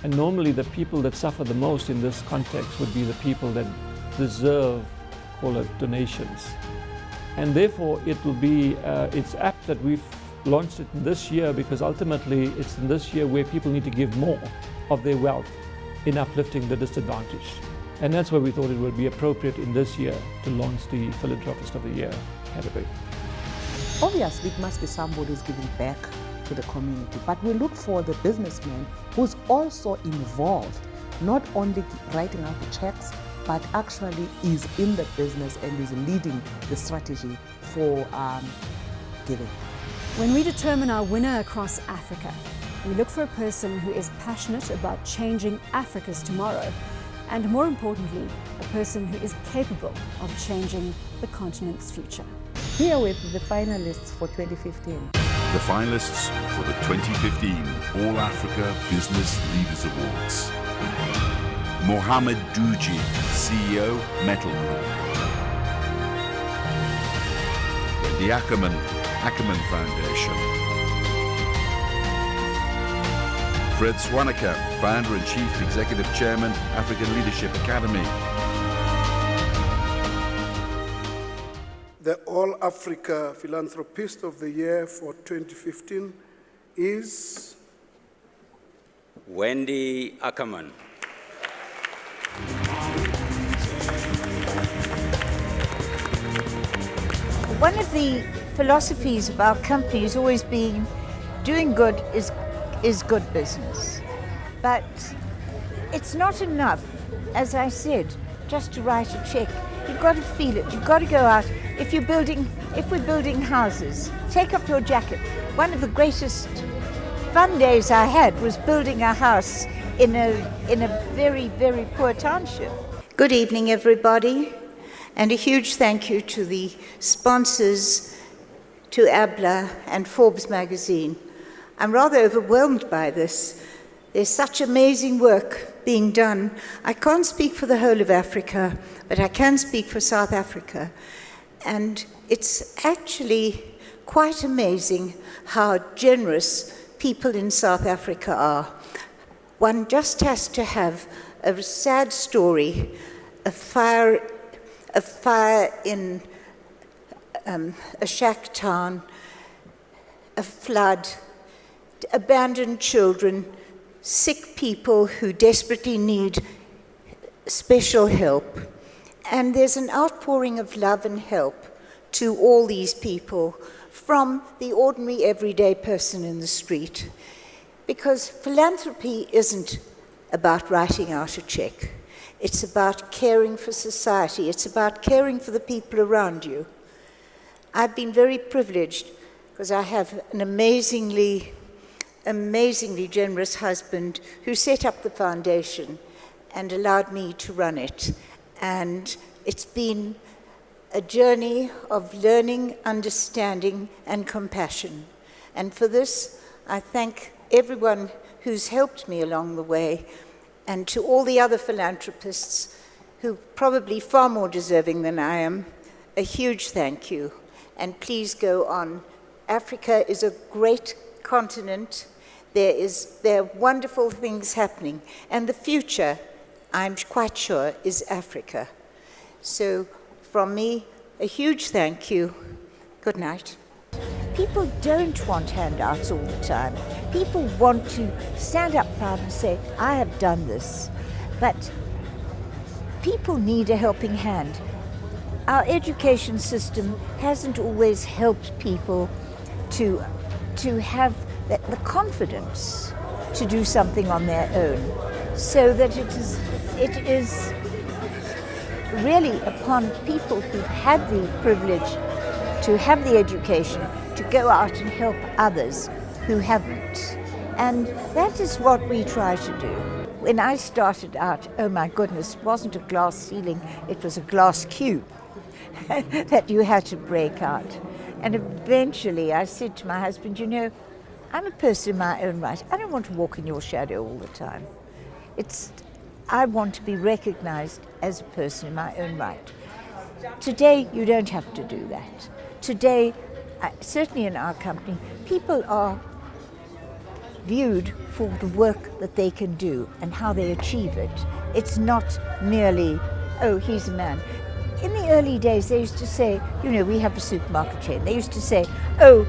And normally the people that suffer the most in this context would be the people that deserve, call it, donations. And therefore it will be, it's apt that we've launched it this year, because ultimately it's in this year where people need to give more of their wealth in uplifting the disadvantaged. And that's why we thought it would be appropriate in this year to launch the Philanthropist of the Year category. Obviously, it must be somebody who's giving back to the community. But we look for the businessman who's also involved, not only writing out the checks, but actually is in the business and is leading the strategy for giving. When we determine our winner across Africa, we look for a person who is passionate about changing Africa's tomorrow, and more importantly, a person who is capable of changing the continent's future. Here with the finalists for 2015. The finalists for the 2015 All Africa Business Leaders Awards. Mohamed Douji, CEO, Metal Group. The Ackerman Foundation. Fred Swanaka, Founder and Chief Executive Chairman, African Leadership Academy. The All Africa Philanthropist of the Year for 2015 is Wendy Ackerman. One of the philosophies of our company has always been doing good is good business. But it's not enough, as I said, just to write a check. You've got to feel it. You've got to go out. If we're building houses, take off your jacket. One of the greatest fun days I had was building a house in a very, very poor township. Good evening, everybody. And a huge thank you to the sponsors, to AABLA and Forbes magazine. I'm rather overwhelmed by this. There's such amazing work being done. I can't speak for the whole of Africa, but I can speak for South Africa. And it's actually quite amazing how generous people in South Africa are. One just has to have a sad story, a fire in a shack town, a flood, abandoned children, sick people who desperately need special help. And there's an outpouring of love and help to all these people from the ordinary everyday person in the street. Because philanthropy isn't about writing out a check. It's about caring for society. It's about caring for the people around you. I've been very privileged because I have an amazingly generous husband who set up the foundation and allowed me to run it. And it's been a journey of learning, understanding, and compassion. And for this, I thank everyone who's helped me along the way, and to all the other philanthropists who are probably far more deserving than I am, a huge thank you. And please go on. Africa is a great continent. There are wonderful things happening. And the future, I'm quite sure, is Africa. So from me, a huge thank you. Good night. People don't want handouts all the time. People want to stand up proud and say, I have done this. But people need a helping hand. Our education system hasn't always helped people to have the confidence to do something on their own. So that it is really upon people who've had the privilege to have the education to go out and help others who haven't. And that is what we try to do. When I started out, oh my goodness, it wasn't a glass ceiling, it was a glass cube that you had to break out. And eventually I said to my husband, you know, I'm a person in my own right. I don't want to walk in your shadow all the time. I want to be recognized as a person in my own right. Today, you don't have to do that. Today, certainly in our company, people are viewed for the work that they can do and how they achieve it. It's not merely, oh, he's a man. In the early days, they used to say, you know, we have a supermarket chain. They used to say, oh,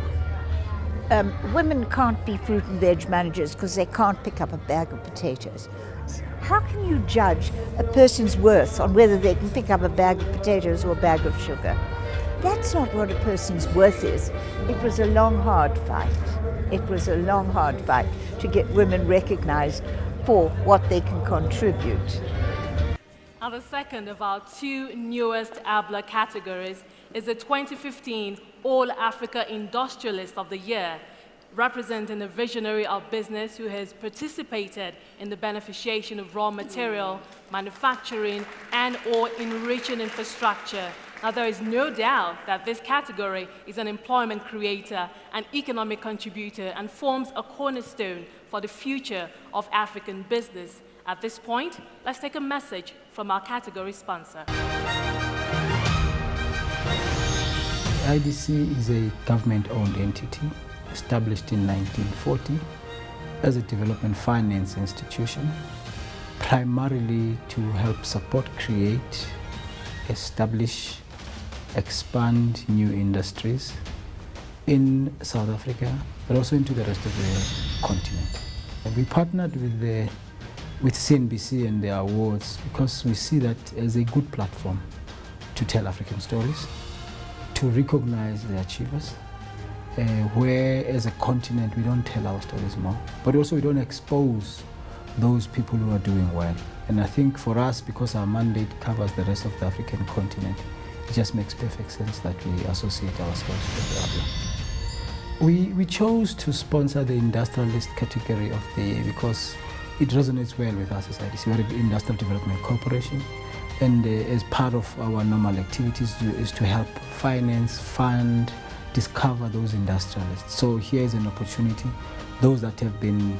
women can't be fruit and veg managers because they can't pick up a bag of potatoes. How can you judge a person's worth on whether they can pick up a bag of potatoes or a bag of sugar? That's not what a person's worth is. It was a long, hard fight. It was a long, hard fight to get women recognized for what they can contribute. Now, the second of our two newest AABLA categories is the 2015 All Africa Industrialist of the Year, representing a visionary of business who has participated in the beneficiation of raw material, manufacturing, and/or enriching infrastructure. Now, there is no doubt that this category is an employment creator, an economic contributor, and forms a cornerstone for the future of African business. At this point, let's take a message from our category sponsor. IDC is a government-owned entity established in 1940 as a development finance institution, primarily to help support, create, establish, expand new industries in South Africa, but also into the rest of the continent. And we partnered with CNBC and their awards because we see that as a good platform to tell African stories, to recognize the achievers, where as a continent we don't tell our stories more, but also we don't expose those people who are doing well. And I think for us, because our mandate covers the rest of the African continent, it just makes perfect sense that we associate ourselves with AABLA. We chose to sponsor the industrialist category of the year because it resonates well with us as IDC. We're an industrial development corporation, and as part of our normal activities is to help finance, fund, discover those industrialists. So here is an opportunity. Those that have been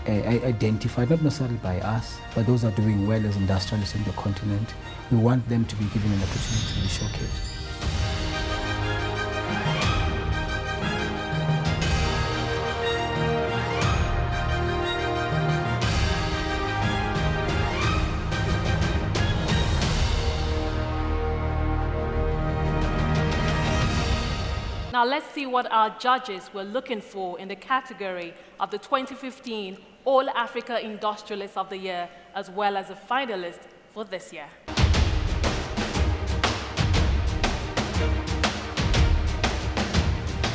identified, not necessarily by us, but those that are doing well as industrialists in the continent, we want them to be given an opportunity to be showcased. Now let's see what our judges were looking for in the category of the 2015 All Africa Industrialist of the Year, as well as a finalist for this year.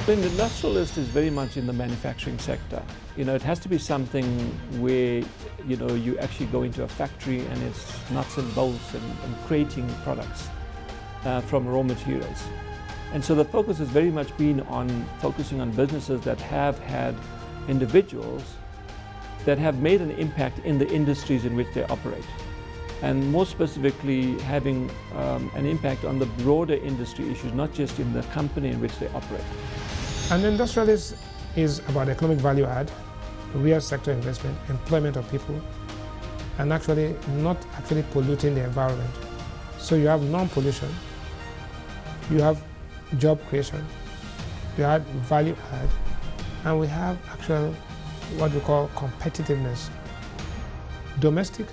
The industrialist is very much in the manufacturing sector. It has to be something where, you actually go into a factory and it's nuts and bolts and creating products from raw materials. And so the focus has very much been on focusing on businesses that have had individuals that have made an impact in the industries in which they operate. And more specifically, having an impact on the broader industry issues, not just in the company in which they operate. An industrialist is about economic value add, real sector investment, employment of people, and actually not polluting the environment. So you have non-pollution, you have job creation, we have value add, and we have actual what we call competitiveness, domestic,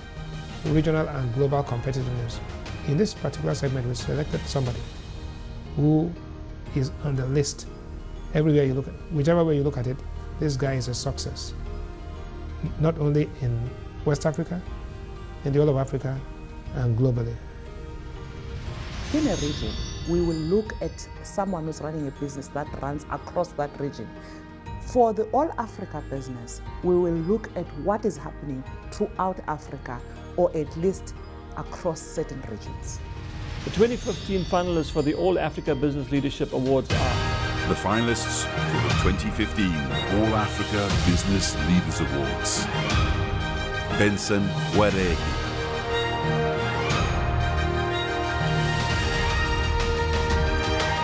regional, and global competitiveness. In this particular segment, we selected somebody who is on the list. Everywhere you look at, whichever way you look at it, this guy is a success. Not only in West Africa, in the whole of Africa, and globally. In a region, we will look at someone who's running a business that runs across that region. For the All Africa business, we will look at what is happening throughout Africa, or at least across certain regions. The 2015 finalists for the All Africa Business Leadership Awards are the finalists for the 2015 All Africa Business Leaders Awards. Benson Waregi,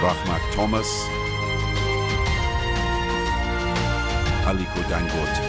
Rahmat Thomas, Aliko Dangote.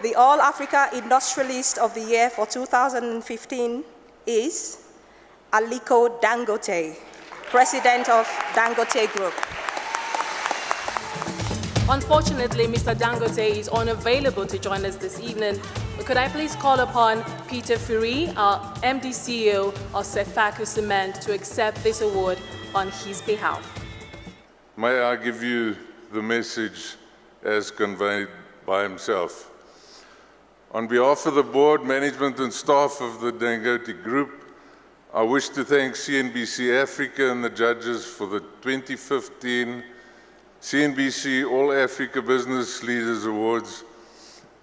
The All Africa Industrialist of the Year for 2015 is Aliko Dangote, President of Dangote Group. Unfortunately, Mr. Dangote is unavailable to join us this evening. But could I please call upon Peter Furi, our MD CEO of Sefaku Cement, to accept this award on his behalf. May I give you the message as conveyed by himself. On behalf of the board, management and staff of the Dangote Group, I wish to thank CNBC Africa and the judges for the 2015 CNBC All Africa Business Leaders Awards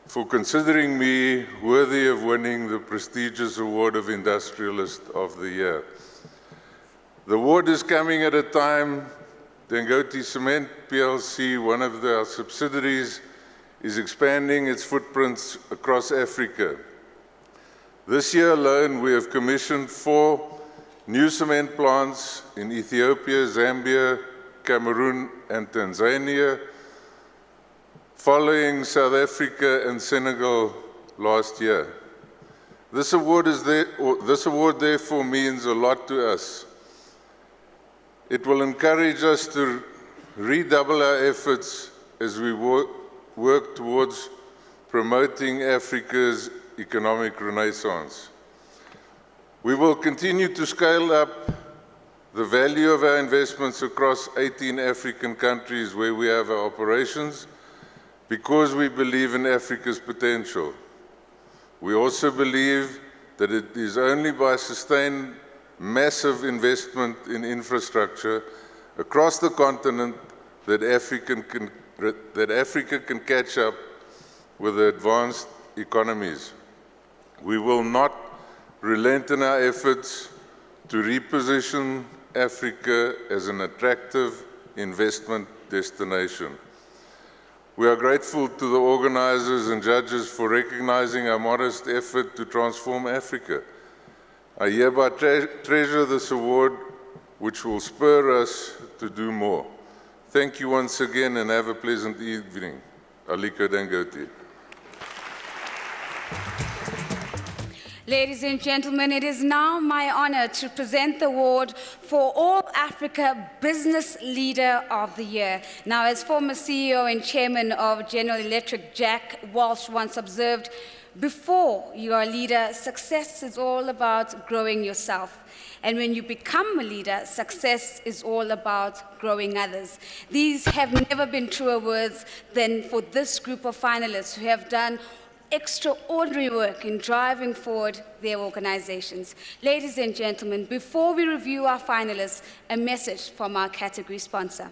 for considering me worthy of winning the prestigious award of Industrialist of the Year. The award is coming at a time Dangote Cement PLC, one of our subsidiaries, is expanding its footprints across Africa. This year alone, we have commissioned 4 new cement plants in Ethiopia, Zambia, Cameroon, and Tanzania, following South Africa and Senegal last year. This award therefore means a lot to us. It will encourage us to redouble our efforts as we work towards promoting Africa's economic renaissance. We will continue to scale up the value of our investments across 18 African countries where we have our operations because we believe in Africa's potential. We also believe that it is only by sustained massive investment in infrastructure across the continent that Africa can catch up with the advanced economies. We will not relent in our efforts to reposition Africa as an attractive investment destination. We are grateful to the organizers and judges for recognizing our modest effort to transform Africa. I hereby treasure this award, which will spur us to do more. Thank you once again and have a pleasant evening. Aliko Dangote. Ladies and gentlemen, it is now my honor to present the award for All Africa Business Leader of the Year. Now, as former CEO and chairman of General Electric, Jack Walsh, once observed, before you are a leader, success is all about growing yourself. And when you become a leader, success is all about growing others. These have never been truer words than for this group of finalists who have done extraordinary work in driving forward their organizations. Ladies and gentlemen, before we review our finalists, a message from our category sponsor.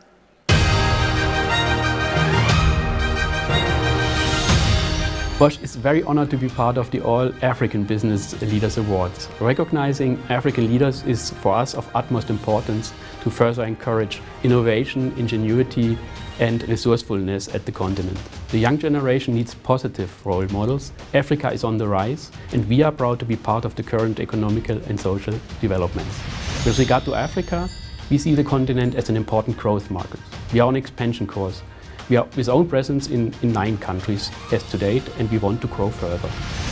Bosch is very honored to be part of the All African Business Leaders Awards. Recognizing African leaders is for us of utmost importance to further encourage innovation, ingenuity, and resourcefulness at the continent. The young generation needs positive role models. Africa is on the rise, and we are proud to be part of the current economical and social developments. With regard to Africa, we see the continent as an important growth market. We are on expansion course. We are with own presence in 9 countries as to date, and we want to grow further.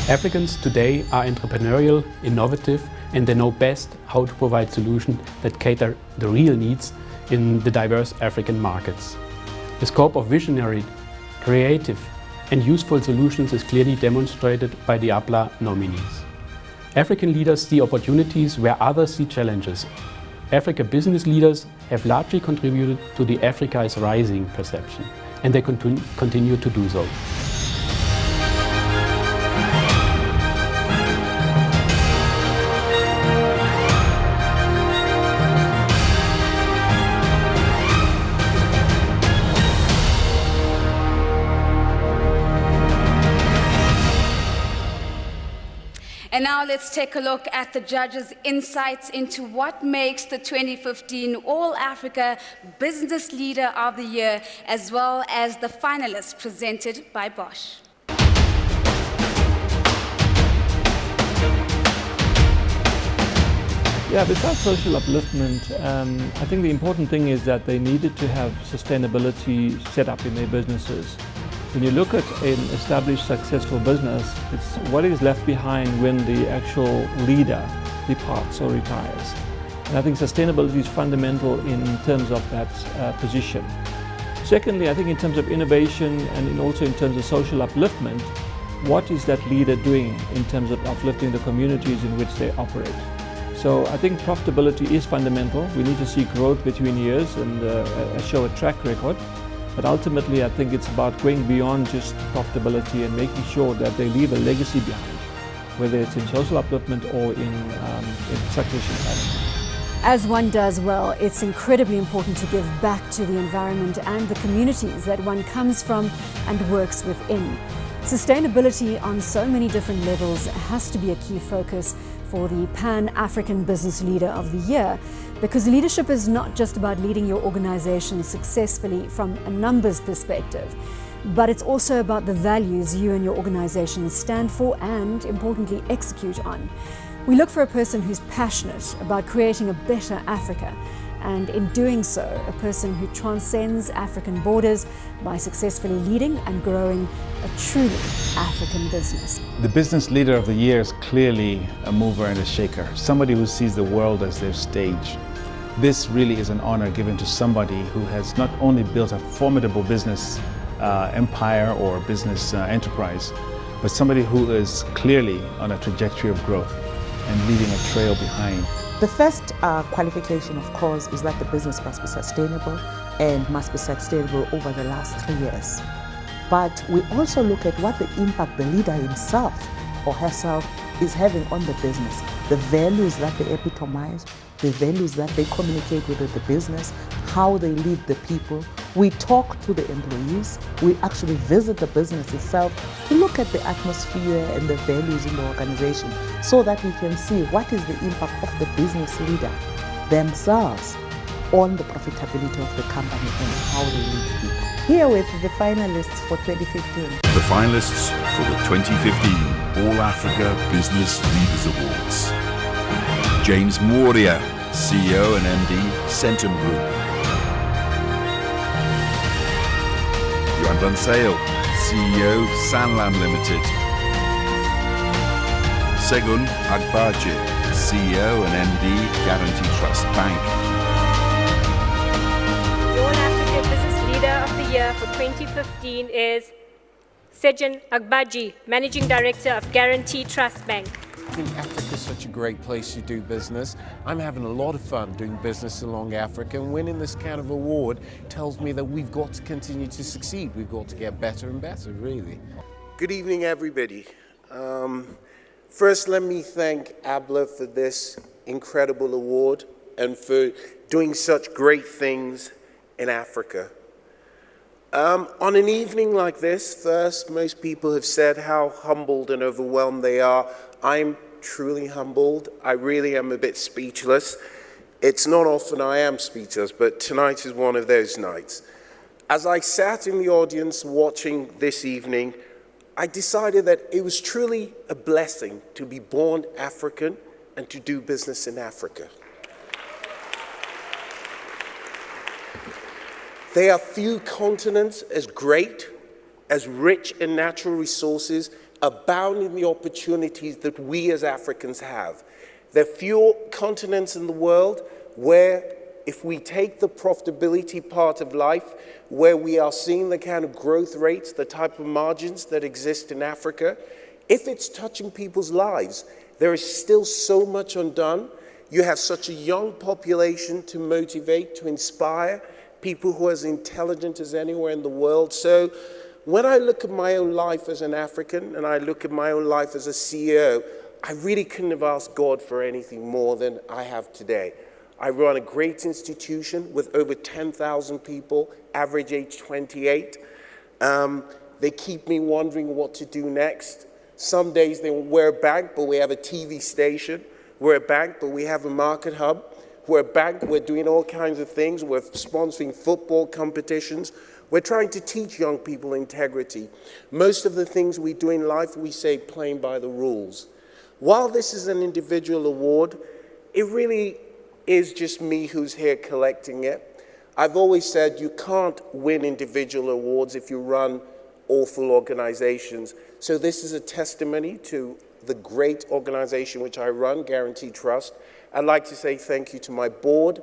Africans today are entrepreneurial, innovative, and they know best how to provide solutions that cater the real needs in the diverse African markets. The scope of visionary, creative, and useful solutions is clearly demonstrated by the AABLA nominees. African leaders see opportunities where others see challenges. Africa business leaders have largely contributed to the Africa is rising perception, and they continue to do so. And now let's take a look at the judges' insights into what makes the 2015 All Africa Business Leader of the Year, as well as the finalists presented by Bosch. Yeah, besides social upliftment, I think the important thing is that they needed to have sustainability set up in their businesses. When you look at an established successful business, it's what is left behind when the actual leader departs or retires. And I think sustainability is fundamental in terms of that position. Secondly, I think in terms of innovation and also in terms of social upliftment, what is that leader doing in terms of uplifting the communities in which they operate? So I think profitability is fundamental. We need to see growth between years and show a track record. But ultimately, I think it's about going beyond just profitability and making sure that they leave a legacy behind, whether it's in social upliftment or in succession planning. As one does well, it's incredibly important to give back to the environment and the communities that one comes from and works within. Sustainability on so many different levels has to be a key focus for the Pan-African Business Leader of the Year, because leadership is not just about leading your organization successfully from a numbers perspective, but it's also about the values you and your organization stand for and, importantly, execute on. We look for a person who's passionate about creating a better Africa, and in doing so, a person who transcends African borders by successfully leading and growing a truly African business. The Business Leader of the Year is clearly a mover and a shaker, somebody who sees the world as their stage. This really is an honor given to somebody who has not only built a formidable business empire or business enterprise, but somebody who is clearly on a trajectory of growth and leaving a trail behind. The first qualification, of course, is that the business must be sustainable and must be sustainable over the last 3 years. But we also look at what the impact the leader himself or herself is having on the business, the values that they epitomize, the values that they communicate with the business, how they lead the people. We talk to the employees, we actually visit the business itself to look at the atmosphere and the values in the organization so that we can see what is the impact of the business leader themselves on the profitability of the company and how they lead people. Here with the finalists for 2015. The finalists for the 2015 All Africa Business Leaders Awards. James Moria, CEO and MD, Centum Group. Johan van Zyl, CEO, Sanlam Limited. Segun Agbaje, CEO and MD, Guarantee Trust Bank. The All Africa Business Leader of the Year for 2015 is Segun Agbaje, Managing Director of Guarantee Trust Bank. I think Africa is such a great place to do business. I'm having a lot of fun doing business along Africa, and winning this kind of award tells me that we've got to continue to succeed. We've got to get better and better, really. Good evening, everybody. First, let me thank AABLA for this incredible award and for doing such great things in Africa. On an evening like this, first, most people have said how humbled and overwhelmed they are. I'm truly humbled. I really am a bit speechless. It's not often I am speechless, but tonight is one of those nights. As I sat in the audience watching this evening, I decided that it was truly a blessing to be born African and to do business in Africa. There are few continents as great, as rich in natural resources, abound in the opportunities that we as Africans have. There are few continents in the world where, if we take the profitability part of life, where we are seeing the kind of growth rates, the type of margins that exist in Africa, if it's touching people's lives, there is still so much undone. You have such a young population to motivate, to inspire, people who are as intelligent as anywhere in the world. So when I look at my own life as an African and I look at my own life as a CEO, I really couldn't have asked God for anything more than I have today. I run a great institution with over 10,000 people, average age 28. They keep me wondering what to do next. Some days we're a bank, but we have a TV station. We're a bank, but we have a market hub. We're a bank, we're doing all kinds of things. We're sponsoring football competitions. We're trying to teach young people integrity. Most of the things we do in life, we say playing by the rules. While this is an individual award, it really is just me who's here collecting it. I've always said you can't win individual awards if you run awful organizations. So this is a testimony to the great organization which I run, Guarantee Trust, I'd like to say thank you to my board.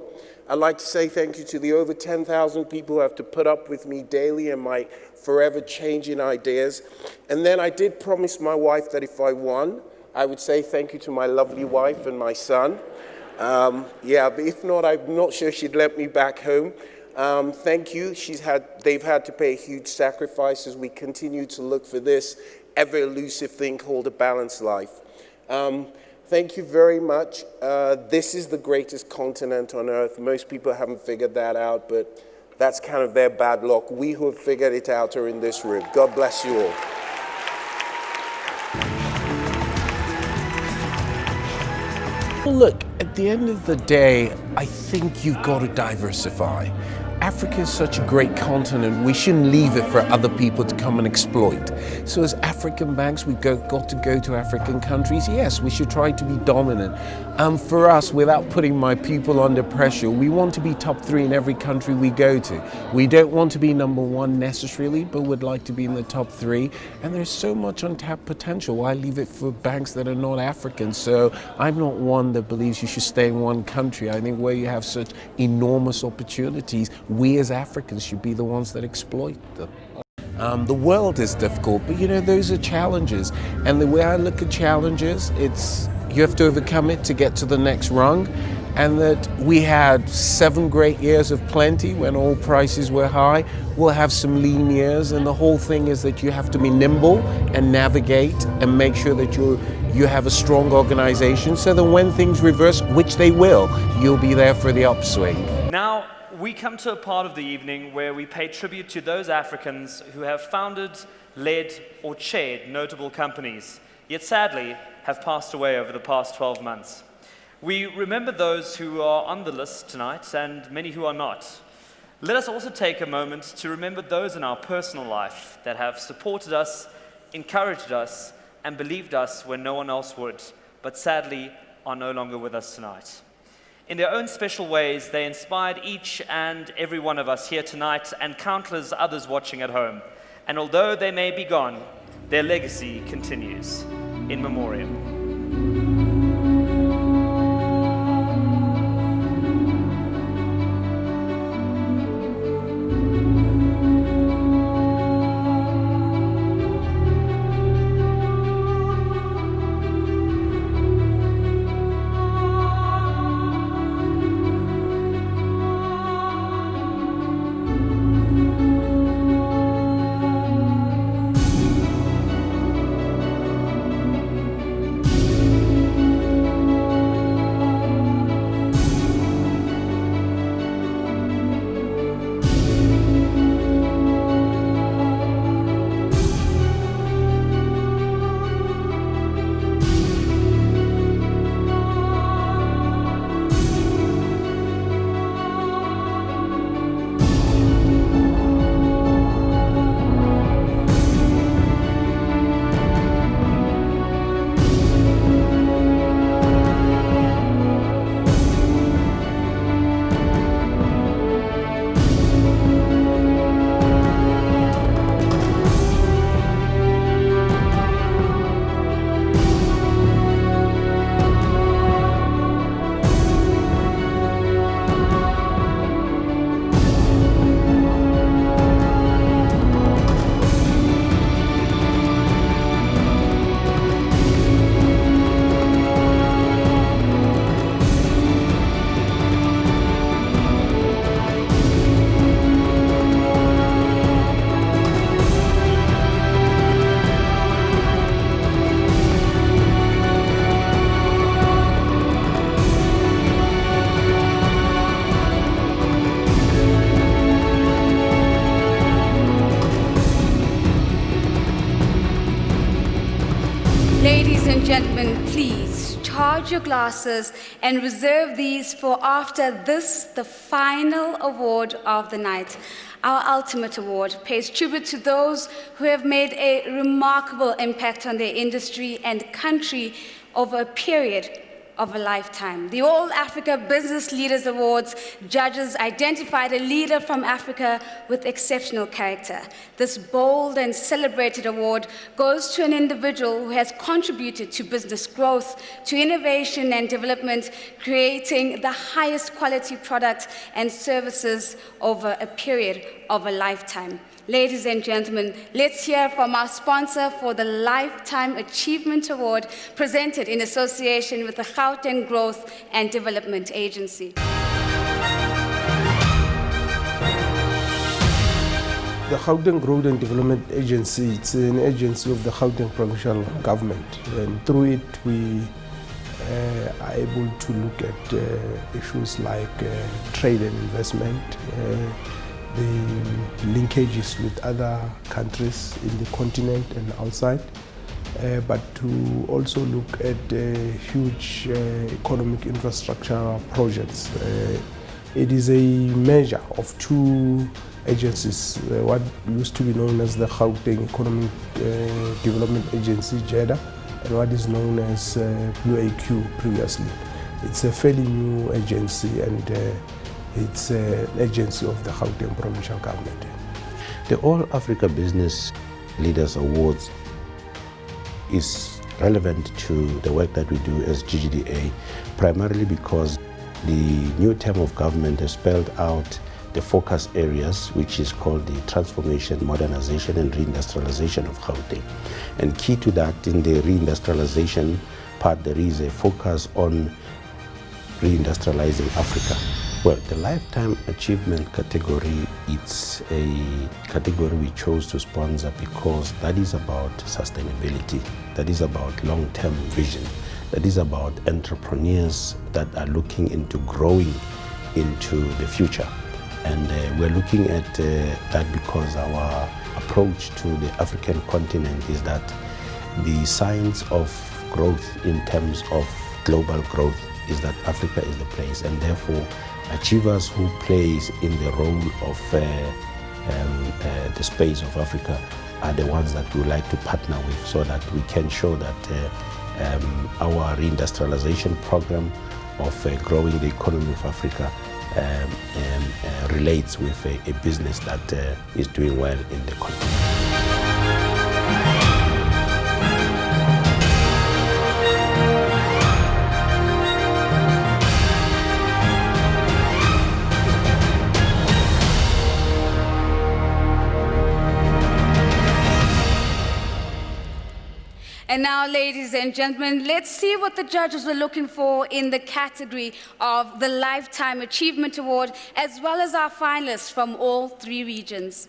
I'd like to say thank you to the over 10,000 people who have to put up with me daily and my forever changing ideas. And then I did promise my wife that if I won, I would say thank you to my lovely wife and my son. Yeah, but if not, I'm not sure she'd let me back home. Thank you. They've had to pay a huge sacrifice as we continue to look for this ever-elusive thing called a balanced life. Thank you very much. This is the greatest continent on earth. Most people haven't figured that out, but that's kind of their bad luck. We who have figured it out are in this room. God bless you all. Well, look, at the end of the day, I think you've got to diversify. Africa is such a great continent, we shouldn't leave it for other people to come and exploit. So as African banks, we've got to go to African countries. Yes, we should try to be dominant. For us, without putting my people under pressure, we want to be top 3 in every country we go to. We don't want to be number 1 necessarily, but would like to be in the top 3. And there's so much untapped potential. Why leave it for banks that are not African? So I'm not one that believes you should stay in one country. I think where you have such enormous opportunities, we as Africans should be the ones that exploit them. The world is difficult, but those are challenges. And the way I look at challenges, it's you have to overcome it to get to the next rung. And that we had 7 great years of plenty when oil prices were high. We'll have some lean years, and the whole thing is that you have to be nimble and navigate and make sure that you have a strong organization so that when things reverse, which they will, you'll be there for the upswing. Now, we come to a part of the evening where we pay tribute to those Africans who have founded, led, or chaired notable companies, yet sadly have passed away over the past 12 months. We remember those who are on the list tonight and many who are not. Let us also take a moment to remember those in our personal life that have supported us, encouraged us, and believed us when no one else would, but sadly are no longer with us tonight. In their own special ways, they inspired each and every one of us here tonight and countless others watching at home. And although they may be gone, their legacy continues in memoriam. Ladies and gentlemen, please charge your glasses and reserve these for after this, the final award of the night. Our ultimate award pays tribute to those who have made a remarkable impact on their industry and country over a period of a Lifetime. The All Africa Business Leaders Awards judges identified a leader from Africa with exceptional character. This bold and celebrated award goes to an individual who has contributed to business growth, to innovation and development, creating the highest quality products and services over a period of a lifetime. Ladies and gentlemen, let's hear from our sponsor for the Lifetime Achievement Award, presented in association with the Gauteng Growth and Development Agency. The Gauteng Growth and Development Agency, it's an agency of the Gauteng provincial government, and through it we are able to look at issues like trade and investment, the linkages with other countries in the continent and outside, but to also look at huge economic infrastructure projects. It is a measure of two agencies, what used to be known as the Gauteng Economic Development Agency, JEDA, and what is known as Blue AQ previously. It's a fairly new agency, and it's an agency of the Gauteng provincial government. The All Africa Business Leaders Awards is relevant to the work that we do as GGDA, primarily because the new term of government has spelled out the focus areas, which is called the transformation, modernization and reindustrialization of Gauteng. And key to that, in the reindustrialization part, there is a focus on reindustrializing Africa. Well, the Lifetime Achievement category, it's a category we chose to sponsor because that is about sustainability, that is about long-term vision, that is about entrepreneurs that are looking into growing into the future. And we're looking at that because our approach to the African continent is that the signs of growth in terms of global growth is that Africa is the place, and therefore achievers who plays in the role of the space of Africa are the ones that we like to partner with, so that we can show that our reindustrialization program of growing the economy of Africa relates with a business that is doing well in the continent. And now, ladies and gentlemen, let's see what the judges were looking for in the category of the Lifetime Achievement Award, as well as our finalists from all three regions.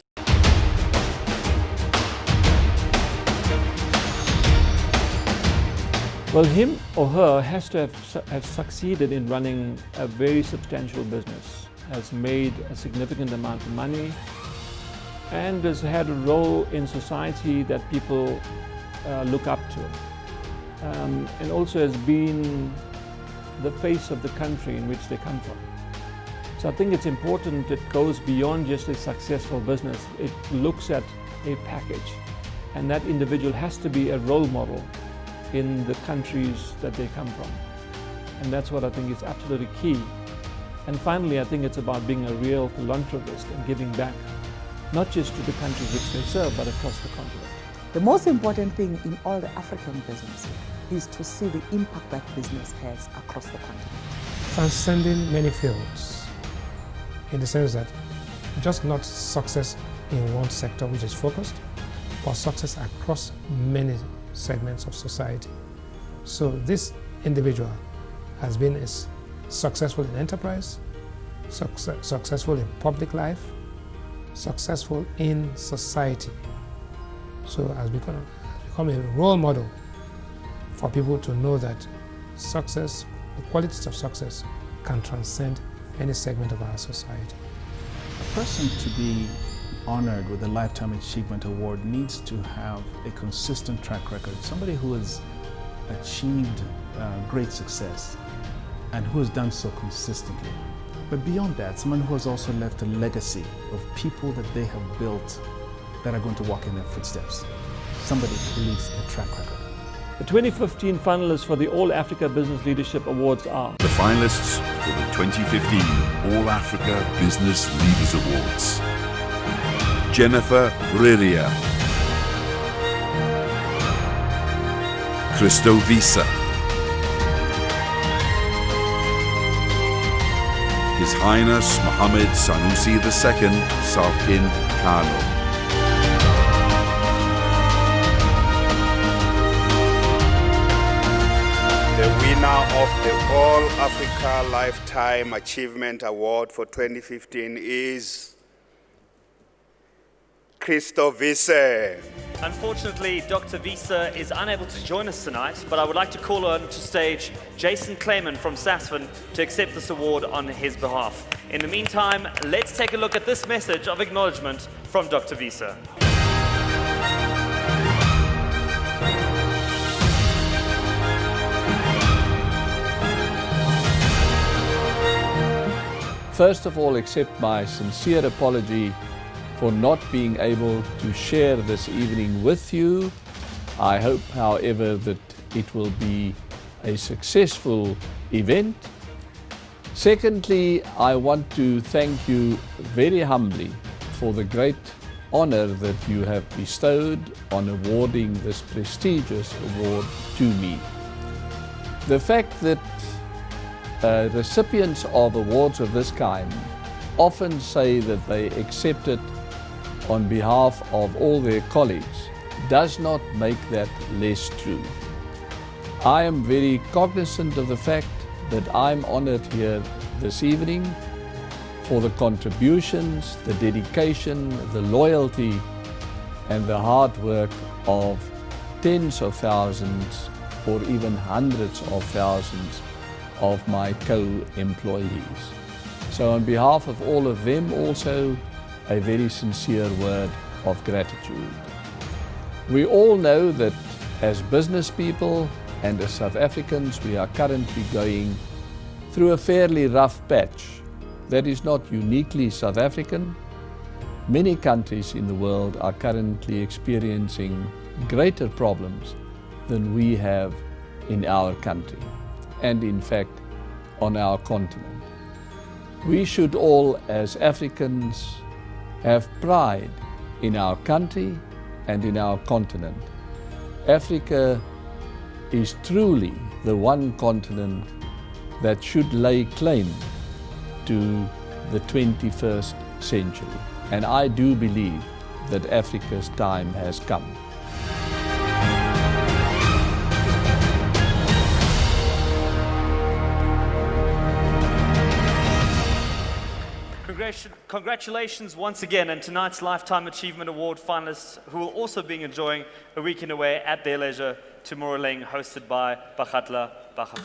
Well, him or her has to have succeeded in running a very substantial business, has made a significant amount of money, and has had a role in society that people look up to, and also has been the face of the country in which they come from. So I think it's important, it goes beyond just a successful business. It looks at a package, and that individual has to be a role model in the countries that they come from. And that's what I think is absolutely key. And finally, I think it's about being a real philanthropist and giving back, not just to the countries which they serve, but across the continent. The most important thing in all the African business is to see the impact that business has across the continent. Transcending many fields, in the sense that just not success in one sector which is focused, but success across many segments of society. So this individual has been successful in enterprise, successful in public life, successful in society. So has become a role model for people to know that success, the qualities of success, can transcend any segment of our society. A person to be honored with the Lifetime Achievement Award needs to have a consistent track record, somebody who has achieved great success and who has done so consistently. But beyond that, someone who has also left a legacy of people that they have built that are going to walk in their footsteps. Somebody who leaves a track record. The 2015 finalists for the All Africa Business Leadership Awards are The finalists for the 2015 All Africa Business Leaders Awards: Jennifer Riria, Christo Visa, His Highness Mohammed Sanusi II Salkin Kano. The winner of the All Africa Lifetime Achievement Award for 2015 is Christo Visa. Unfortunately, Dr. Visa is unable to join us tonight, but I would like to call on to stage Jason Clayman from Sasfin to accept this award on his behalf. In the meantime, let's take a look at this message of acknowledgement from Dr. Visa. First of all, accept my sincere apology for not being able to share this evening with you. I hope, however, that it will be a successful event. Secondly, I want to thank you very humbly for the great honor that you have bestowed on awarding this prestigious award to me. The fact that recipients of awards of this kind often say that they accept it on behalf of all their colleagues does not make that less true. I am very cognizant of the fact that I'm honored here this evening for the contributions, the dedication, the loyalty, and the hard work of tens of thousands or even hundreds of thousands of my co-employees. So on behalf of all of them also, a very sincere word of gratitude. We all know that as business people and as South Africans, we are currently going through a fairly rough patch that is not uniquely South African. Many countries in the world are currently experiencing greater problems than we have in our country, and in fact on our continent. We should all, as Africans, have pride in our country and in our continent. Africa is truly the one continent that should lay claim to the 21st century. And I do believe that Africa's time has come. Congratulations once again, and tonight's Lifetime Achievement Award finalists, who will also be enjoying a weekend away at their leisure to Moruleng, hosted by AABLA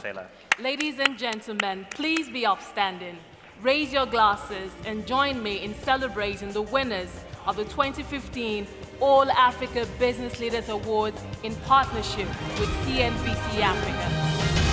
Finale. Ladies and gentlemen, please be upstanding. Raise your glasses and join me in celebrating the winners of the 2015 All Africa Business Leaders Awards in partnership with CNBC Africa.